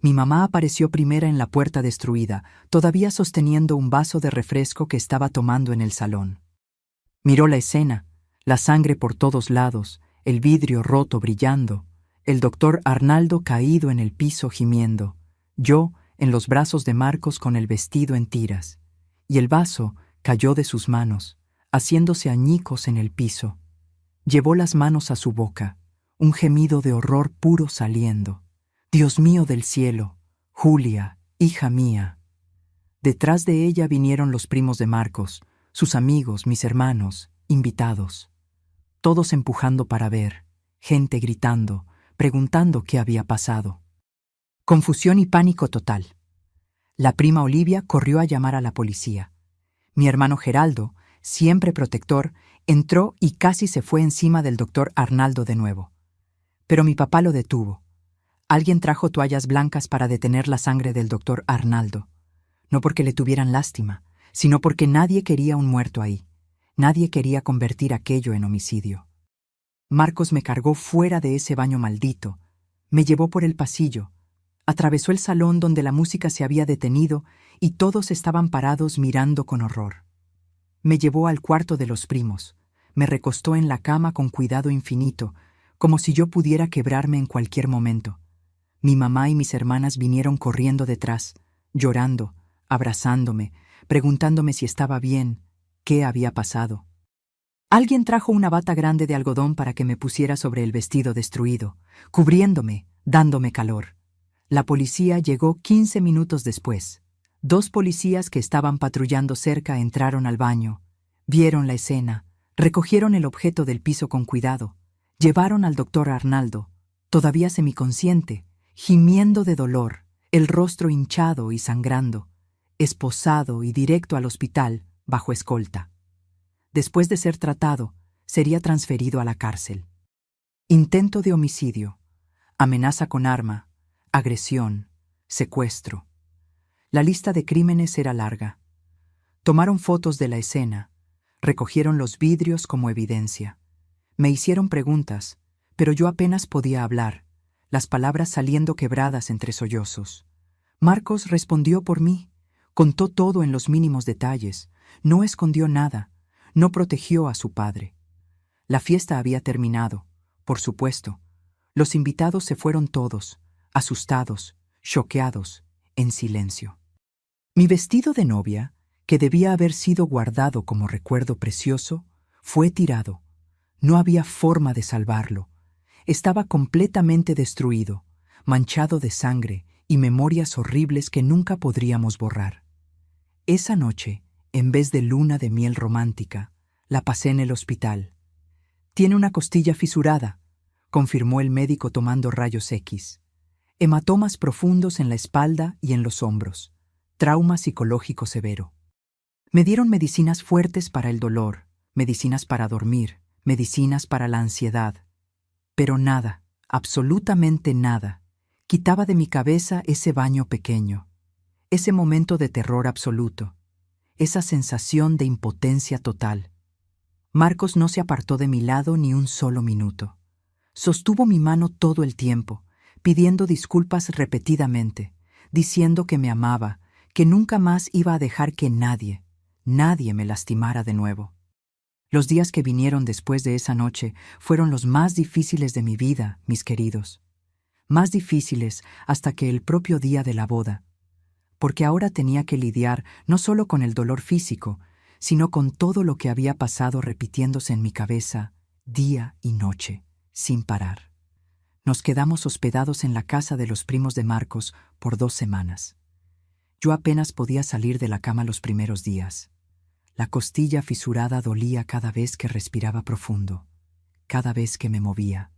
Mi mamá apareció primera en la puerta destruida, todavía sosteniendo un vaso de refresco que estaba tomando en el salón. Miró la escena, la sangre por todos lados, el vidrio roto brillando, el doctor Arnaldo caído en el piso gimiendo, yo en los brazos de Marcos con el vestido en tiras, y el vaso cayó de sus manos, haciéndose añicos en el piso. Llevó las manos a su boca, un gemido de horror puro saliendo. «Dios mío del cielo, Julia, hija mía». Detrás de ella vinieron los primos de Marcos, sus amigos, mis hermanos, invitados. Todos empujando para ver, gente gritando, preguntando qué había pasado. Confusión y pánico total. La prima Olivia corrió a llamar a la policía. Mi hermano Geraldo, siempre protector, entró y casi se fue encima del doctor Arnaldo de nuevo. Pero mi papá lo detuvo. Alguien trajo toallas blancas para detener la sangre del doctor Arnaldo. No porque le tuvieran lástima, sino porque nadie quería un muerto ahí. Nadie quería convertir aquello en homicidio. Marcos me cargó fuera de ese baño maldito, me llevó por el pasillo, atravesó el salón donde la música se había detenido y todos estaban parados mirando con horror. Me llevó al cuarto de los primos, me recostó en la cama con cuidado infinito, como si yo pudiera quebrarme en cualquier momento. Mi mamá y mis hermanas vinieron corriendo detrás, llorando, abrazándome, preguntándome si estaba bien, qué había pasado. Alguien trajo una bata grande de algodón para que me pusiera sobre el vestido destruido, cubriéndome, dándome calor. La policía llegó 15 minutos después. 2 policías que estaban patrullando cerca entraron al baño, vieron la escena, recogieron el objeto del piso con cuidado, llevaron al doctor Arnaldo, todavía semiconsciente, gimiendo de dolor, el rostro hinchado y sangrando, esposado y directo al hospital bajo escolta. Después de ser tratado, sería transferido a la cárcel. Intento de homicidio, amenaza con arma, agresión, secuestro. La lista de crímenes era larga. Tomaron fotos de la escena, recogieron los vidrios como evidencia. Me hicieron preguntas, pero yo apenas podía hablar, las palabras saliendo quebradas entre sollozos. Marcos respondió por mí, contó todo en los mínimos detalles, no escondió nada, no protegió a su padre. La fiesta había terminado, por supuesto. Los invitados se fueron todos, asustados, choqueados, en silencio. Mi vestido de novia, que debía haber sido guardado como recuerdo precioso, fue tirado. No había forma de salvarlo. Estaba completamente destruido, manchado de sangre y memorias horribles que nunca podríamos borrar. Esa noche, en vez de luna de miel romántica, la pasé en el hospital. Tiene una costilla fisurada, confirmó el médico tomando rayos X. Hematomas profundos en la espalda y en los hombros. Trauma psicológico severo. Me dieron medicinas fuertes para el dolor, medicinas para dormir, medicinas para la ansiedad. Pero nada, absolutamente nada, quitaba de mi cabeza ese baño pequeño, ese momento de terror absoluto, esa sensación de impotencia total. Marcos no se apartó de mi lado ni un solo minuto. Sostuvo mi mano todo el tiempo, pidiendo disculpas repetidamente, diciendo que me amaba, que nunca más iba a dejar que nadie me lastimara de nuevo. Los días que vinieron después de esa noche fueron los más difíciles de mi vida, mis queridos. Más difíciles hasta que el propio día de la boda, porque ahora tenía que lidiar no solo con el dolor físico, sino con todo lo que había pasado repitiéndose en mi cabeza día y noche, sin parar. Nos quedamos hospedados en la casa de los primos de Marcos por 2 semanas. Yo apenas podía salir de la cama los primeros días. La costilla fisurada dolía cada vez que respiraba profundo, cada vez que me movía.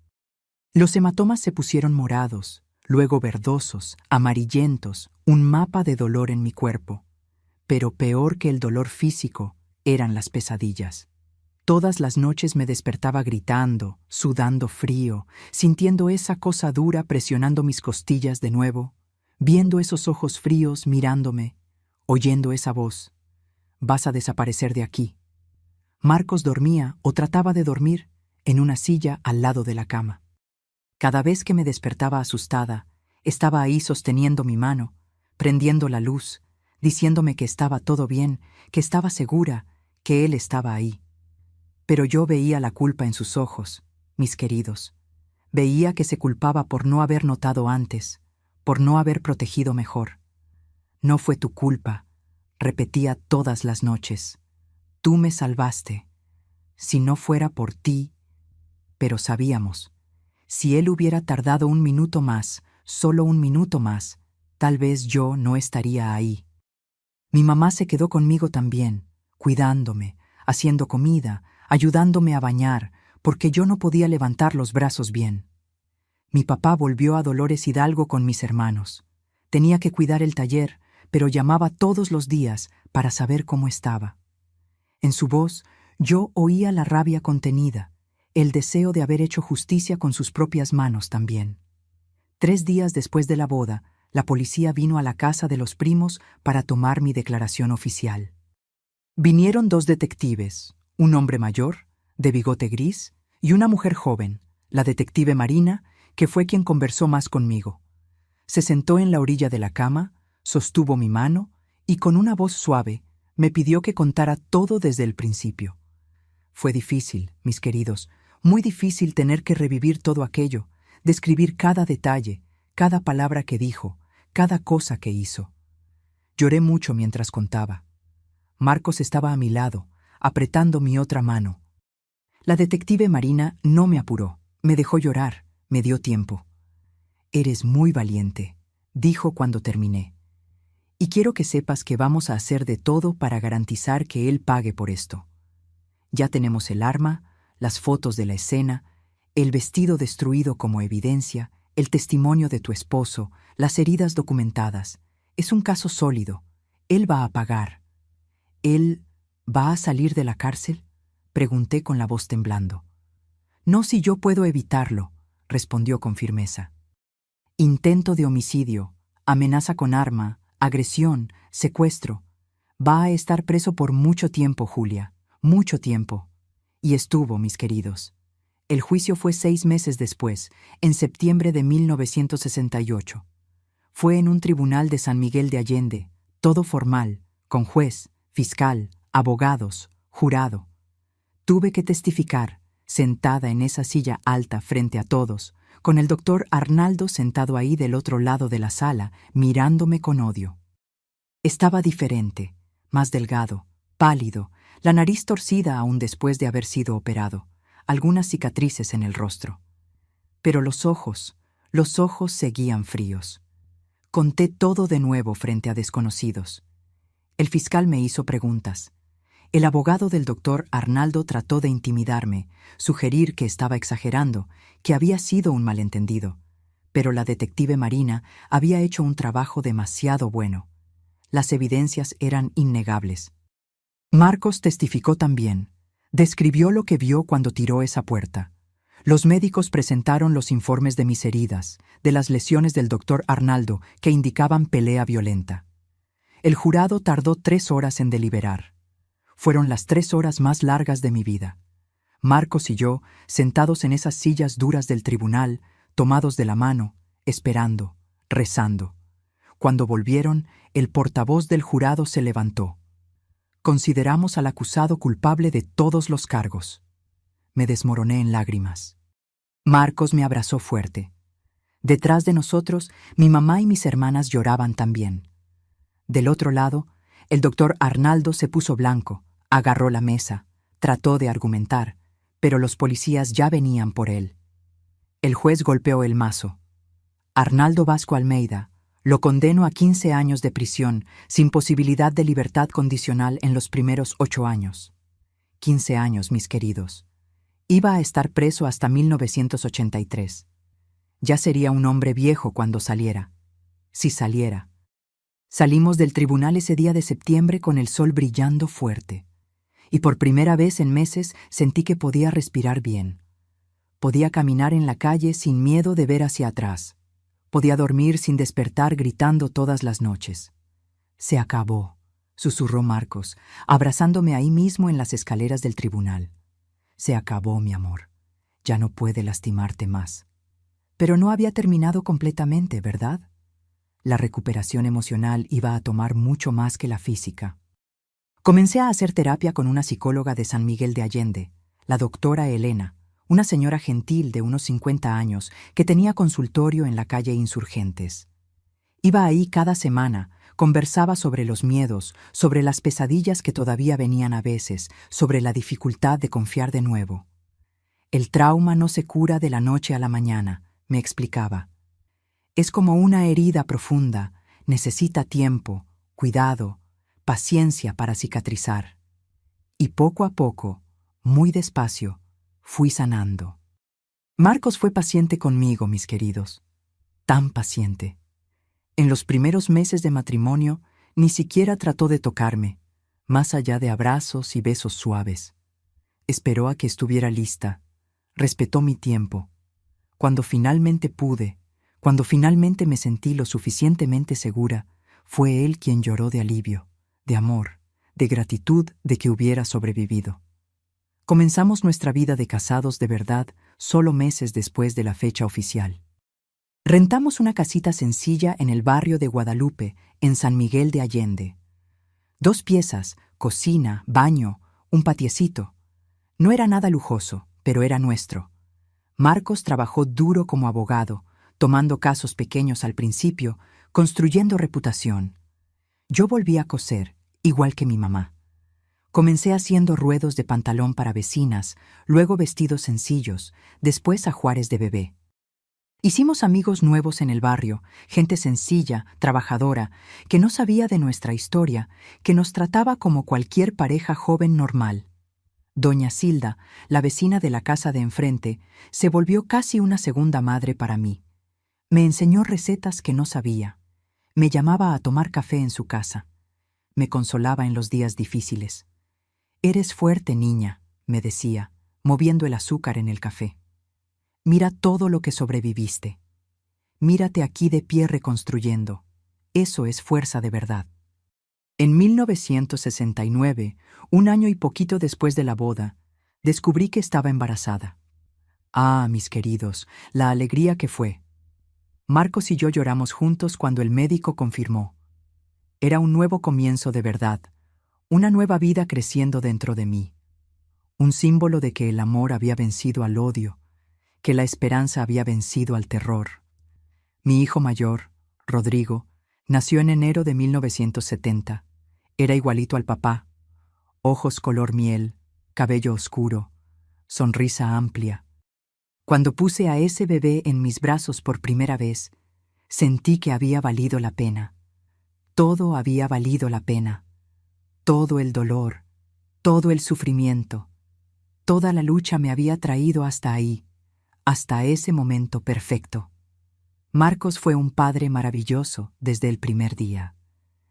Los hematomas se pusieron morados, luego verdosos, amarillentos, un mapa de dolor en mi cuerpo. Pero peor que el dolor físico eran las pesadillas. Todas las noches me despertaba gritando, sudando frío, sintiendo esa cosa dura presionando mis costillas de nuevo, viendo esos ojos fríos mirándome, oyendo esa voz: «Vas a desaparecer de aquí». Marcos dormía o trataba de dormir en una silla al lado de la cama. Cada vez que me despertaba asustada, estaba ahí sosteniendo mi mano, prendiendo la luz, diciéndome que estaba todo bien, que estaba segura, que él estaba ahí. Pero yo veía la culpa en sus ojos, mis queridos. Veía que se culpaba por no haber notado antes, por no haber protegido mejor. «No fue tu culpa», repetía todas las noches. «Tú me salvaste. Si no fuera por ti». Pero sabíamos, si él hubiera tardado 1 minuto más, solo 1 minuto más, tal vez yo no estaría ahí. Mi mamá se quedó conmigo también, cuidándome, haciendo comida, ayudándome a bañar, porque yo no podía levantar los brazos bien. Mi papá volvió a Dolores Hidalgo con mis hermanos. Tenía que cuidar el taller, pero llamaba todos los días para saber cómo estaba. En su voz yo oía la rabia contenida, el deseo de haber hecho justicia con sus propias manos también. 3 días después de la boda, la policía vino a la casa de los primos para tomar mi declaración oficial. Vinieron 2 detectives, un hombre mayor, de bigote gris, y una mujer joven, la detective Marina, que fue quien conversó más conmigo. Se sentó en la orilla de la cama, sostuvo mi mano y con una voz suave me pidió que contara todo desde el principio. Fue difícil, mis queridos, muy difícil tener que revivir todo aquello, describir cada detalle, cada palabra que dijo, cada cosa que hizo. Lloré mucho mientras contaba. Marcos estaba a mi lado, apretando mi otra mano. La detective Marina no me apuró, me dejó llorar, me dio tiempo. «Eres muy valiente», dijo cuando terminé. «Y quiero que sepas que vamos a hacer de todo para garantizar que él pague por esto. Ya tenemos el arma, las fotos de la escena, el vestido destruido como evidencia, el testimonio de tu esposo, las heridas documentadas. Es un caso sólido. Él va a pagar». «¿Él va a salir de la cárcel?», pregunté con la voz temblando. «No si yo puedo evitarlo», respondió con firmeza. «Intento de homicidio, amenaza con arma, agresión, secuestro. Va a estar preso por mucho tiempo, Julia, mucho tiempo». Y estuvo, mis queridos. El juicio fue 6 meses después, en septiembre de 1968. Fue en un tribunal de San Miguel de Allende, todo formal, con juez, fiscal, abogados, jurado. Tuve que testificar, sentada en esa silla alta frente a todos, con el doctor Arnaldo sentado ahí del otro lado de la sala, mirándome con odio. Estaba diferente, más delgado, pálido, la nariz torcida aún después de haber sido operado, algunas cicatrices en el rostro. Pero los ojos seguían fríos. Conté todo de nuevo frente a desconocidos. El fiscal me hizo preguntas. El abogado del doctor Arnaldo trató de intimidarme, sugerir que estaba exagerando, que había sido un malentendido. Pero la detective Marina había hecho un trabajo demasiado bueno. Las evidencias eran innegables. Marcos testificó también. Describió lo que vio cuando tiró esa puerta. Los médicos presentaron los informes de mis heridas, de las lesiones del doctor Arnaldo, que indicaban pelea violenta. El jurado tardó 3 horas en deliberar. Fueron las 3 horas más largas de mi vida. Marcos y yo, sentados en esas sillas duras del tribunal, tomados de la mano, esperando, rezando. Cuando volvieron, el portavoz del jurado se levantó. Consideramos al acusado culpable de todos los cargos. Me desmoroné en lágrimas. Marcos me abrazó fuerte. Detrás de nosotros, mi mamá y mis hermanas lloraban también. Del otro lado, el doctor Arnaldo se puso blanco, agarró la mesa, trató de argumentar, pero los policías ya venían por él. El juez golpeó el mazo. Arnaldo Vasco Almeida, lo condeno a 15 años de prisión, sin posibilidad de libertad condicional en los primeros 8 años. 15 años, mis queridos. Iba a estar preso hasta 1983. Ya sería un hombre viejo cuando saliera. Si saliera. Salimos del tribunal ese día de septiembre con el sol brillando fuerte. Y por primera vez en meses sentí que podía respirar bien. Podía caminar en la calle sin miedo de ver hacia atrás. Podía dormir sin despertar gritando todas las noches. Se acabó, susurró Marcos, abrazándome ahí mismo en las escaleras del tribunal. Se acabó, mi amor. Ya no puede lastimarte más. Pero no había terminado completamente, ¿verdad? La recuperación emocional iba a tomar mucho más que la física. Comencé a hacer terapia con una psicóloga de San Miguel de Allende, la doctora Elena, una señora gentil de unos 50 años que tenía consultorio en la calle Insurgentes. Iba ahí cada semana, conversaba sobre los miedos, sobre las pesadillas que todavía venían a veces, sobre la dificultad de confiar de nuevo. El trauma no se cura de la noche a la mañana, me explicaba. Es como una herida profunda, necesita tiempo, cuidado, paciencia para cicatrizar. Y poco a poco, muy despacio, fui sanando. Marcos fue paciente conmigo, mis queridos. Tan paciente. En los primeros meses de matrimonio, ni siquiera trató de tocarme, más allá de abrazos y besos suaves. Esperó a que estuviera lista. Respetó mi tiempo. Cuando finalmente pude, cuando finalmente me sentí lo suficientemente segura, fue él quien lloró de alivio, de amor, de gratitud de que hubiera sobrevivido. Comenzamos nuestra vida de casados de verdad solo meses después de la fecha oficial. Rentamos una casita sencilla en el barrio de Guadalupe, en San Miguel de Allende. 2 piezas, cocina, baño, un patiecito. No era nada lujoso, pero era nuestro. Marcos trabajó duro como abogado, tomando casos pequeños al principio, construyendo reputación. Yo volví a coser, igual que mi mamá. Comencé haciendo ruedos de pantalón para vecinas, luego vestidos sencillos, después ajuares de bebé. Hicimos amigos nuevos en el barrio, gente sencilla, trabajadora, que no sabía de nuestra historia, que nos trataba como cualquier pareja joven normal. Doña Silda, la vecina de la casa de enfrente, se volvió casi una segunda madre para mí. Me enseñó recetas que no sabía. Me llamaba a tomar café en su casa. Me consolaba en los días difíciles. «Eres fuerte, niña», me decía, moviendo el azúcar en el café. «Mira todo lo que sobreviviste. Mírate aquí de pie reconstruyendo. Eso es fuerza de verdad». En 1969, un año y poquito después de la boda, descubrí que estaba embarazada. Ah, mis queridos, la alegría que fue. Marcos y yo lloramos juntos cuando el médico confirmó. Era un nuevo comienzo de verdad, una nueva vida creciendo dentro de mí. Un símbolo de que el amor había vencido al odio, que la esperanza había vencido al terror. Mi hijo mayor, Rodrigo, nació en enero de 1970. Era igualito al papá. Ojos color miel, cabello oscuro, sonrisa amplia. Cuando puse a ese bebé en mis brazos por primera vez, Sentí que había valido la pena. Todo había valido la pena. Todo el dolor, todo el sufrimiento, toda la lucha me había traído hasta ahí, hasta ese momento perfecto. Marcos fue un padre maravilloso desde el primer día.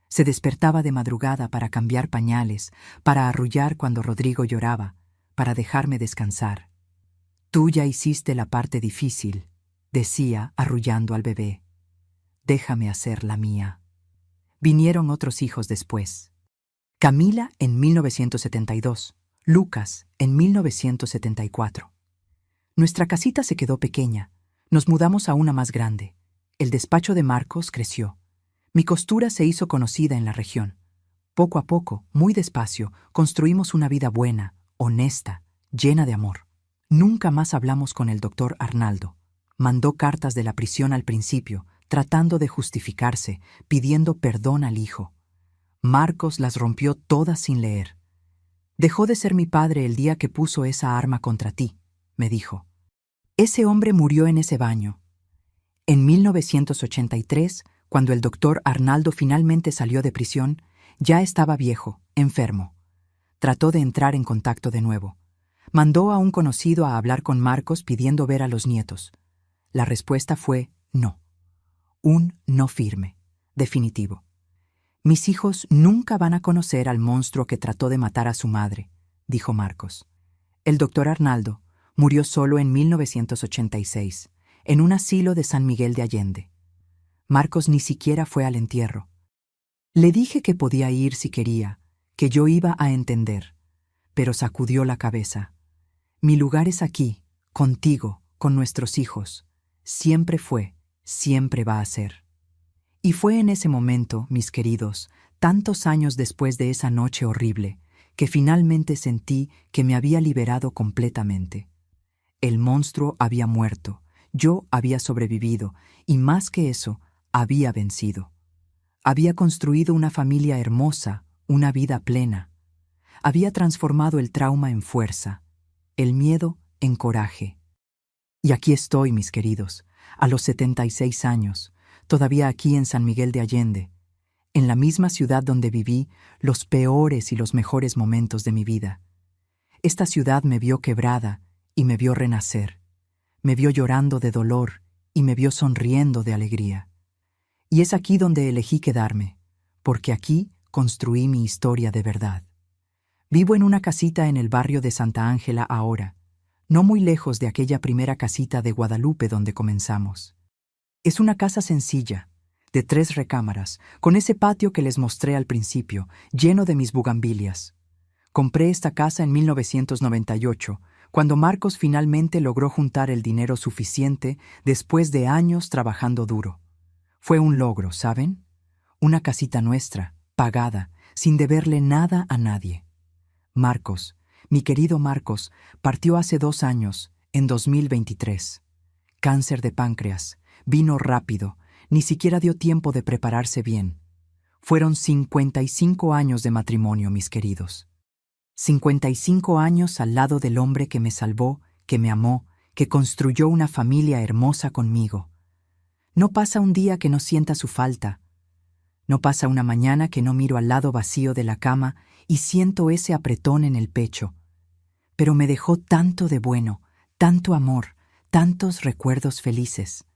Se despertaba de madrugada para cambiar pañales, para arrullar cuando Rodrigo lloraba, para dejarme descansar. Tú ya hiciste la parte difícil, decía, arrullando al bebé. Déjame hacer la mía. Vinieron otros hijos después. Camila en 1972, Lucas en 1974. Nuestra casita se quedó pequeña. Nos mudamos a una más grande. El despacho de Marcos creció. Mi costura se hizo conocida en la región. Poco a poco, muy despacio, construimos una vida buena, honesta, llena de amor. Nunca más hablamos con el doctor Arnaldo. Mandó cartas de la prisión al principio, tratando de justificarse, pidiendo perdón al hijo. Marcos las rompió todas sin leer. Dejó de ser mi padre el día que puso esa arma contra ti, me dijo. Ese hombre murió en ese baño. En 1983, cuando el doctor Arnaldo finalmente salió de prisión, ya estaba viejo, enfermo. Trató de entrar en contacto de nuevo. Mandó a un conocido a hablar con Marcos pidiendo ver a los nietos. La respuesta fue no. Un no firme, definitivo. Mis hijos nunca van a conocer al monstruo que trató de matar a su madre, dijo Marcos. El doctor Arnaldo murió solo en 1986, en un asilo de San Miguel de Allende. Marcos ni siquiera fue al entierro. Le dije que podía ir si quería, que yo iba a entender, pero sacudió la cabeza. Mi lugar es aquí, contigo, con nuestros hijos. Siempre fue, siempre va a ser. Y fue en ese momento, mis queridos, tantos años después de esa noche horrible, que finalmente sentí que me había liberado completamente. El monstruo había muerto, yo había sobrevivido, y más que eso, había vencido. Había construido una familia hermosa, una vida plena. Había transformado el trauma en fuerza, el miedo en coraje. Y aquí estoy, mis queridos, a los 76 años, todavía aquí en San Miguel de Allende, en la misma ciudad donde viví los peores y los mejores momentos de mi vida. Esta ciudad me vio quebrada y me vio renacer, me vio llorando de dolor y me vio sonriendo de alegría. Y es aquí donde elegí quedarme, porque aquí construí mi historia de verdad. Vivo en una casita en el barrio de Santa Ángela ahora, no muy lejos de aquella primera casita de Guadalupe donde comenzamos. Es una casa sencilla, de 3 recámaras, con ese patio que les mostré al principio, lleno de mis bugambilias. Compré esta casa en 1998, cuando Marcos finalmente logró juntar el dinero suficiente después de años trabajando duro. Fue un logro, ¿saben? Una casita nuestra, pagada, sin deberle nada a nadie. Marcos, mi querido Marcos, partió hace 2 años, en 2023. Cáncer de páncreas. Vino rápido, ni siquiera dio tiempo de prepararse bien. Fueron 55 años de matrimonio, mis queridos. 55 años al lado del hombre que me salvó, que me amó, que construyó una familia hermosa conmigo. No pasa un día que no sienta su falta. No pasa una mañana que no miro al lado vacío de la cama y siento ese apretón en el pecho. Pero me dejó tanto de bueno, tanto amor, tantos recuerdos felices.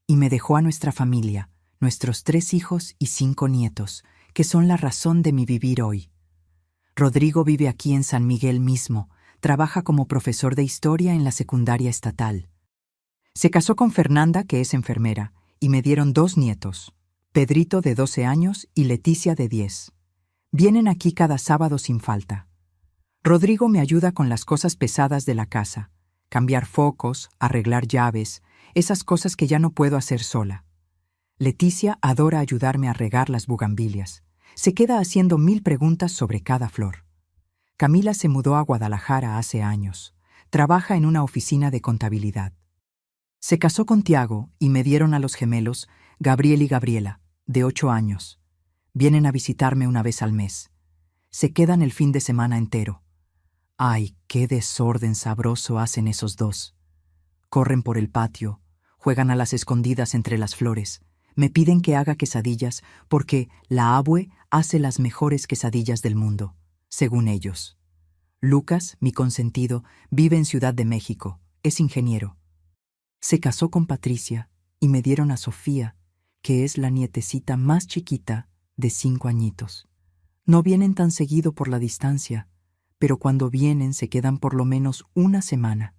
Y me dejó a nuestra familia, nuestros 3 hijos y 5 nietos, que son la razón de mi vivir hoy. Rodrigo vive aquí en San Miguel mismo, trabaja como profesor de historia en la secundaria estatal. Se casó con Fernanda, que es enfermera, y me dieron 2 nietos, Pedrito de 12 años y Leticia de 10. Vienen aquí cada sábado sin falta. Rodrigo me ayuda con las cosas pesadas de la casa, cambiar focos, arreglar llaves, esas cosas que ya no puedo hacer sola. Leticia adora ayudarme a regar las bugambilias. Se queda haciendo 1000 preguntas sobre cada flor. Camila se mudó a Guadalajara hace años. Trabaja en una oficina de contabilidad. Se casó con Tiago y me dieron a los gemelos, Gabriel y Gabriela, de 8 años. Vienen a visitarme una vez al mes. Se quedan el fin de semana entero. ¡Ay, qué desorden sabroso hacen esos dos! Corren por el patio, juegan a las escondidas entre las flores, Me piden que haga quesadillas porque la abue hace las mejores quesadillas del mundo, según ellos. Lucas, mi consentido, vive en Ciudad de México, es ingeniero. Se casó con Patricia y me dieron a Sofía, que es la nietecita más chiquita de 5 añitos. No vienen tan seguido por la distancia, pero cuando vienen se quedan por lo menos una semana.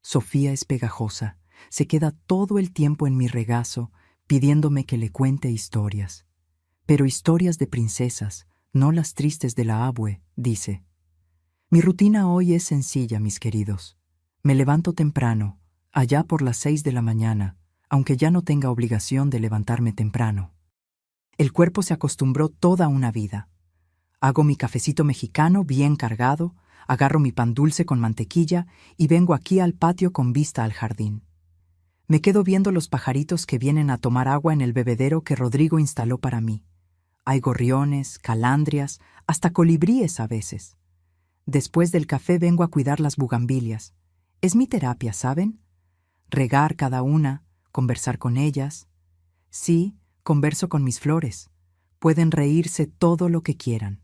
Sofía es pegajosa, se queda todo el tiempo en mi regazo pidiéndome que le cuente historias. Pero historias de princesas, no las tristes de la abue, dice. Mi rutina hoy es sencilla, mis queridos. Me levanto temprano, allá por las 6 de la mañana, aunque ya no tenga obligación de levantarme temprano. El cuerpo se acostumbró toda una vida. Hago mi cafecito mexicano bien cargado, agarro mi pan dulce con mantequilla y vengo aquí al patio con vista al jardín. Me quedo viendo los pajaritos que vienen a tomar agua en el bebedero que Rodrigo instaló para mí. Hay gorriones, calandrias, hasta colibríes a veces. Después del café vengo a cuidar las bugambilias. Es mi terapia, ¿saben? Regar cada una, conversar con ellas. Sí, converso con mis flores. Pueden reírse todo lo que quieran.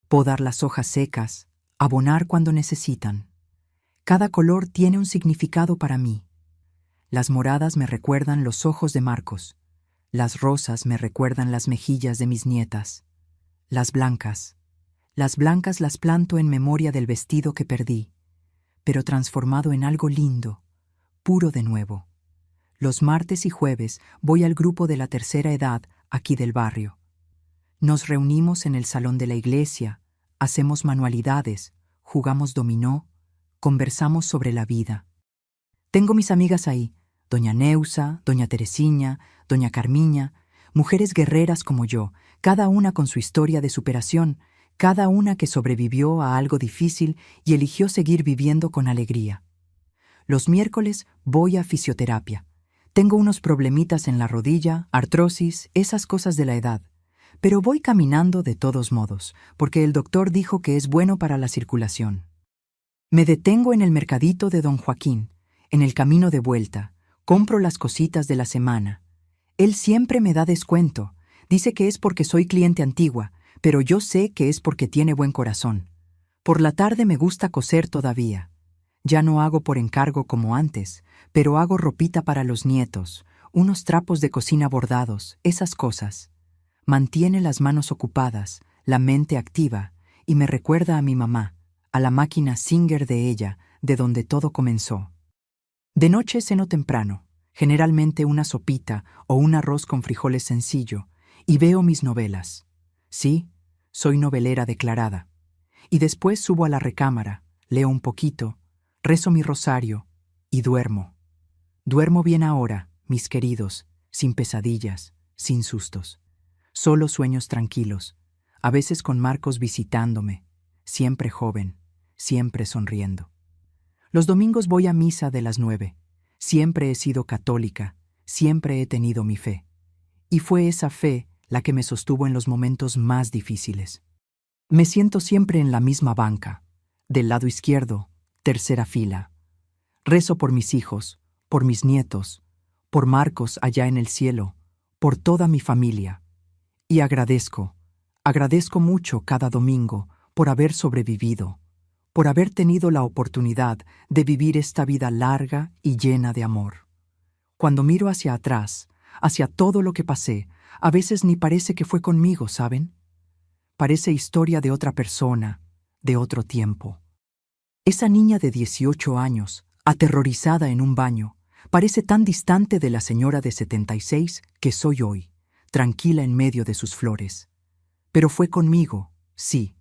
Podar las hojas secas, abonar cuando necesitan. Cada color tiene un significado para mí. Las moradas me recuerdan los ojos de Marcos. Las rosas me recuerdan las mejillas de mis nietas. Las blancas las planto en memoria del vestido que perdí, pero transformado en algo lindo, puro de nuevo. Los martes y jueves voy al grupo de la tercera edad aquí del barrio. Nos reunimos en el salón de la iglesia, hacemos manualidades, jugamos dominó, conversamos sobre la vida. Tengo mis amigas ahí, doña Neusa, doña Teresiña, doña Carmiña, mujeres guerreras como yo, cada una con su historia de superación, cada una que sobrevivió a algo difícil y eligió seguir viviendo con alegría. Los miércoles voy a fisioterapia. Tengo unos problemitas en la rodilla, artrosis, esas cosas de la edad. Pero voy caminando de todos modos, porque el doctor dijo que es bueno para la circulación. Me detengo en el mercadito de Don Joaquín, en el camino de vuelta. Compro las cositas de la semana. Él siempre me da descuento. Dice que es porque soy cliente antigua, pero yo sé que es porque tiene buen corazón. Por la tarde me gusta coser todavía. Ya no hago por encargo como antes, pero hago ropita para los nietos, unos trapos de cocina bordados, esas cosas. Mantiene las manos ocupadas, la mente activa, y me recuerda a mi mamá, a la máquina Singer de ella, de donde todo comenzó. De noche ceno temprano, generalmente una sopita o un arroz con frijoles sencillo, y veo mis novelas. Sí, soy novelera declarada. Y después subo a la recámara, leo un poquito, rezo mi rosario y duermo. Duermo bien ahora, mis queridos, sin pesadillas, sin sustos. Solo sueños tranquilos, a veces con Marcos visitándome, siempre joven, siempre sonriendo. Los domingos voy a misa de las 9. Siempre he sido católica, siempre he tenido mi fe. Y fue esa fe la que me sostuvo en los momentos más difíciles. Me siento siempre en la misma banca, del lado izquierdo, tercera fila. Rezo por mis hijos, por mis nietos, por Marcos allá en el cielo, por toda mi familia. Y agradezco mucho cada domingo por haber sobrevivido, por haber tenido la oportunidad de vivir esta vida larga y llena de amor. Cuando miro hacia atrás, hacia todo lo que pasé, a veces ni parece que fue conmigo, ¿saben? Parece historia de otra persona, de otro tiempo. Esa niña de 18 años, aterrorizada en un baño, parece tan distante de la señora de 76 que soy hoy, tranquila en medio de sus flores. Pero fue conmigo, sí.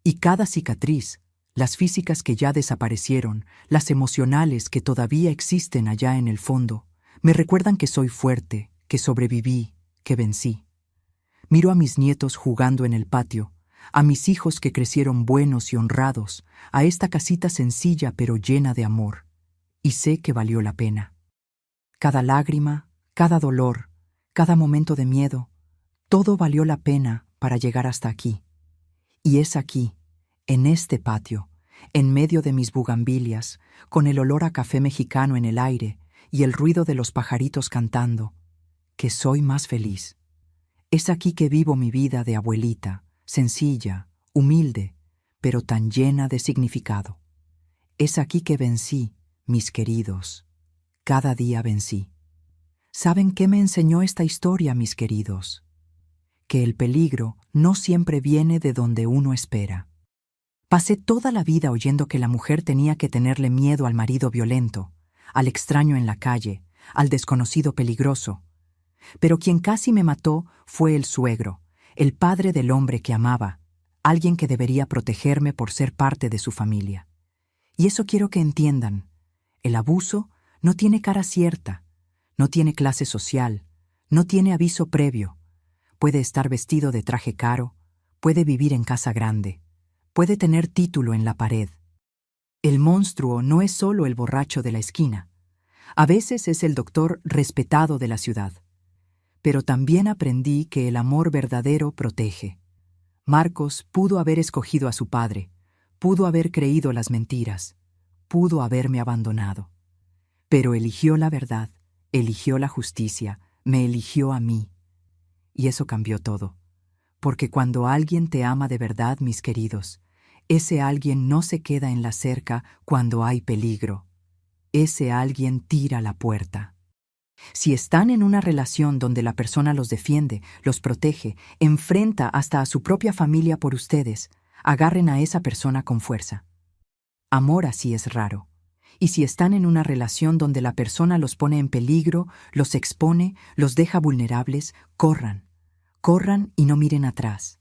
Y cada cicatriz, las físicas que ya desaparecieron, las emocionales que todavía existen allá en el fondo, me recuerdan que soy fuerte, que sobreviví, que vencí. Miro a mis nietos jugando en el patio, a mis hijos que crecieron buenos y honrados, a esta casita sencilla pero llena de amor, y sé que valió la pena. Cada lágrima, cada dolor, cada momento de miedo, todo valió la pena para llegar hasta aquí. Y es aquí, en este patio, en medio de mis bugambilias, con el olor a café mexicano en el aire y el ruido de los pajaritos cantando, que soy más feliz. Es aquí que vivo mi vida de abuelita, sencilla, humilde, pero tan llena de significado. Es aquí que vencí, mis queridos. Cada día vencí. ¿Saben qué me enseñó esta historia, mis queridos? Que el peligro no siempre viene de donde uno espera. Pasé toda la vida oyendo que la mujer tenía que tenerle miedo al marido violento, al extraño en la calle, al desconocido peligroso. Pero quien casi me mató fue el suegro, el padre del hombre que amaba, alguien que debería protegerme por ser parte de su familia. Y eso quiero que entiendan. El abuso no tiene cara cierta, no tiene clase social, no tiene aviso previo. Puede estar vestido de traje caro, puede vivir en casa grande, puede tener título en la pared. El monstruo no es solo el borracho de la esquina. A veces es el doctor respetado de la ciudad. Pero también aprendí que el amor verdadero protege. Marcos pudo haber escogido a su padre, pudo haber creído las mentiras, pudo haberme abandonado. Pero eligió la verdad, eligió la justicia, me eligió a mí. Y eso cambió todo. Porque cuando alguien te ama de verdad, mis queridos, ese alguien no se queda en la cerca cuando hay peligro. Ese alguien tira la puerta. Si están en una relación donde la persona los defiende, los protege, enfrenta hasta a su propia familia por ustedes, agarren a esa persona con fuerza. Amor así es raro. Y si están en una relación donde la persona los pone en peligro, los expone, los deja vulnerables, corran. Corran y no miren atrás.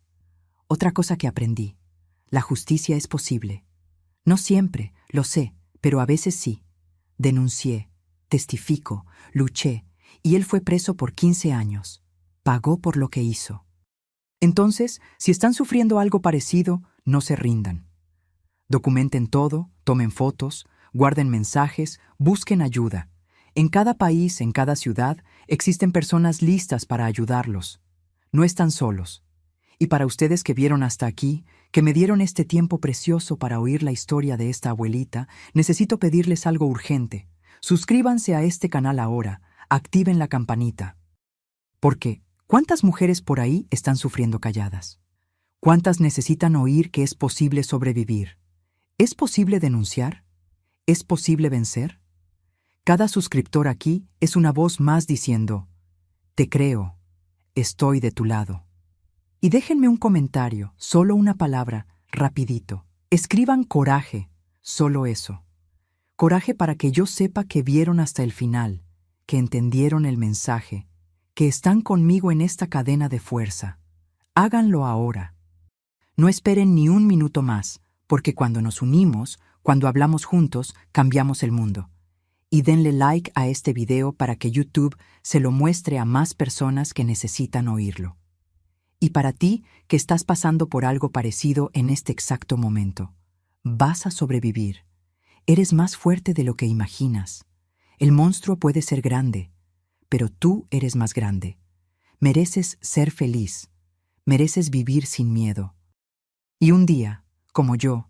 Otra cosa que aprendí. La justicia es posible. No siempre, lo sé, pero a veces sí. Denuncié, testifico, luché, y él fue preso por 15 años. Pagó por lo que hizo. Entonces, si están sufriendo algo parecido, no se rindan. Documenten todo, tomen fotos, guarden mensajes, busquen ayuda. En cada país, en cada ciudad, existen personas listas para ayudarlos. No están solos. Y para ustedes que vieron hasta aquí, que me dieron este tiempo precioso para oír la historia de esta abuelita, necesito pedirles algo urgente. Suscríbanse a este canal ahora, activen la campanita. Porque, ¿cuántas mujeres por ahí están sufriendo calladas? ¿Cuántas necesitan oír que es posible sobrevivir? ¿Es posible denunciar? ¿Es posible vencer? Cada suscriptor aquí es una voz más diciendo, te creo, estoy de tu lado. Y déjenme un comentario, solo una palabra, rapidito. Escriban coraje, solo eso. Coraje para que yo sepa que vieron hasta el final, que entendieron el mensaje, que están conmigo en esta cadena de fuerza. Háganlo ahora. No esperen ni un minuto más, porque cuando nos unimos, cuando hablamos juntos, cambiamos el mundo. Y denle like a este video para que YouTube se lo muestre a más personas que necesitan oírlo. Y para ti, que estás pasando por algo parecido en este exacto momento, vas a sobrevivir. Eres más fuerte de lo que imaginas. El monstruo puede ser grande, pero tú eres más grande. Mereces ser feliz. Mereces vivir sin miedo. Y un día, como yo,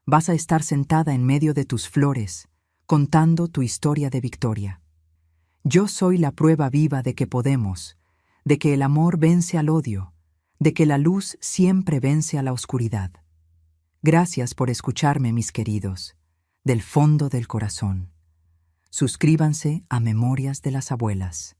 vas a estar sentada en medio de tus flores, contando tu historia de victoria. Yo soy la prueba viva de que podemos, de que el amor vence al odio, de que la luz siempre vence a la oscuridad. Gracias por escucharme, mis queridos, del fondo del corazón. Suscríbanse a Memorias de las Abuelas.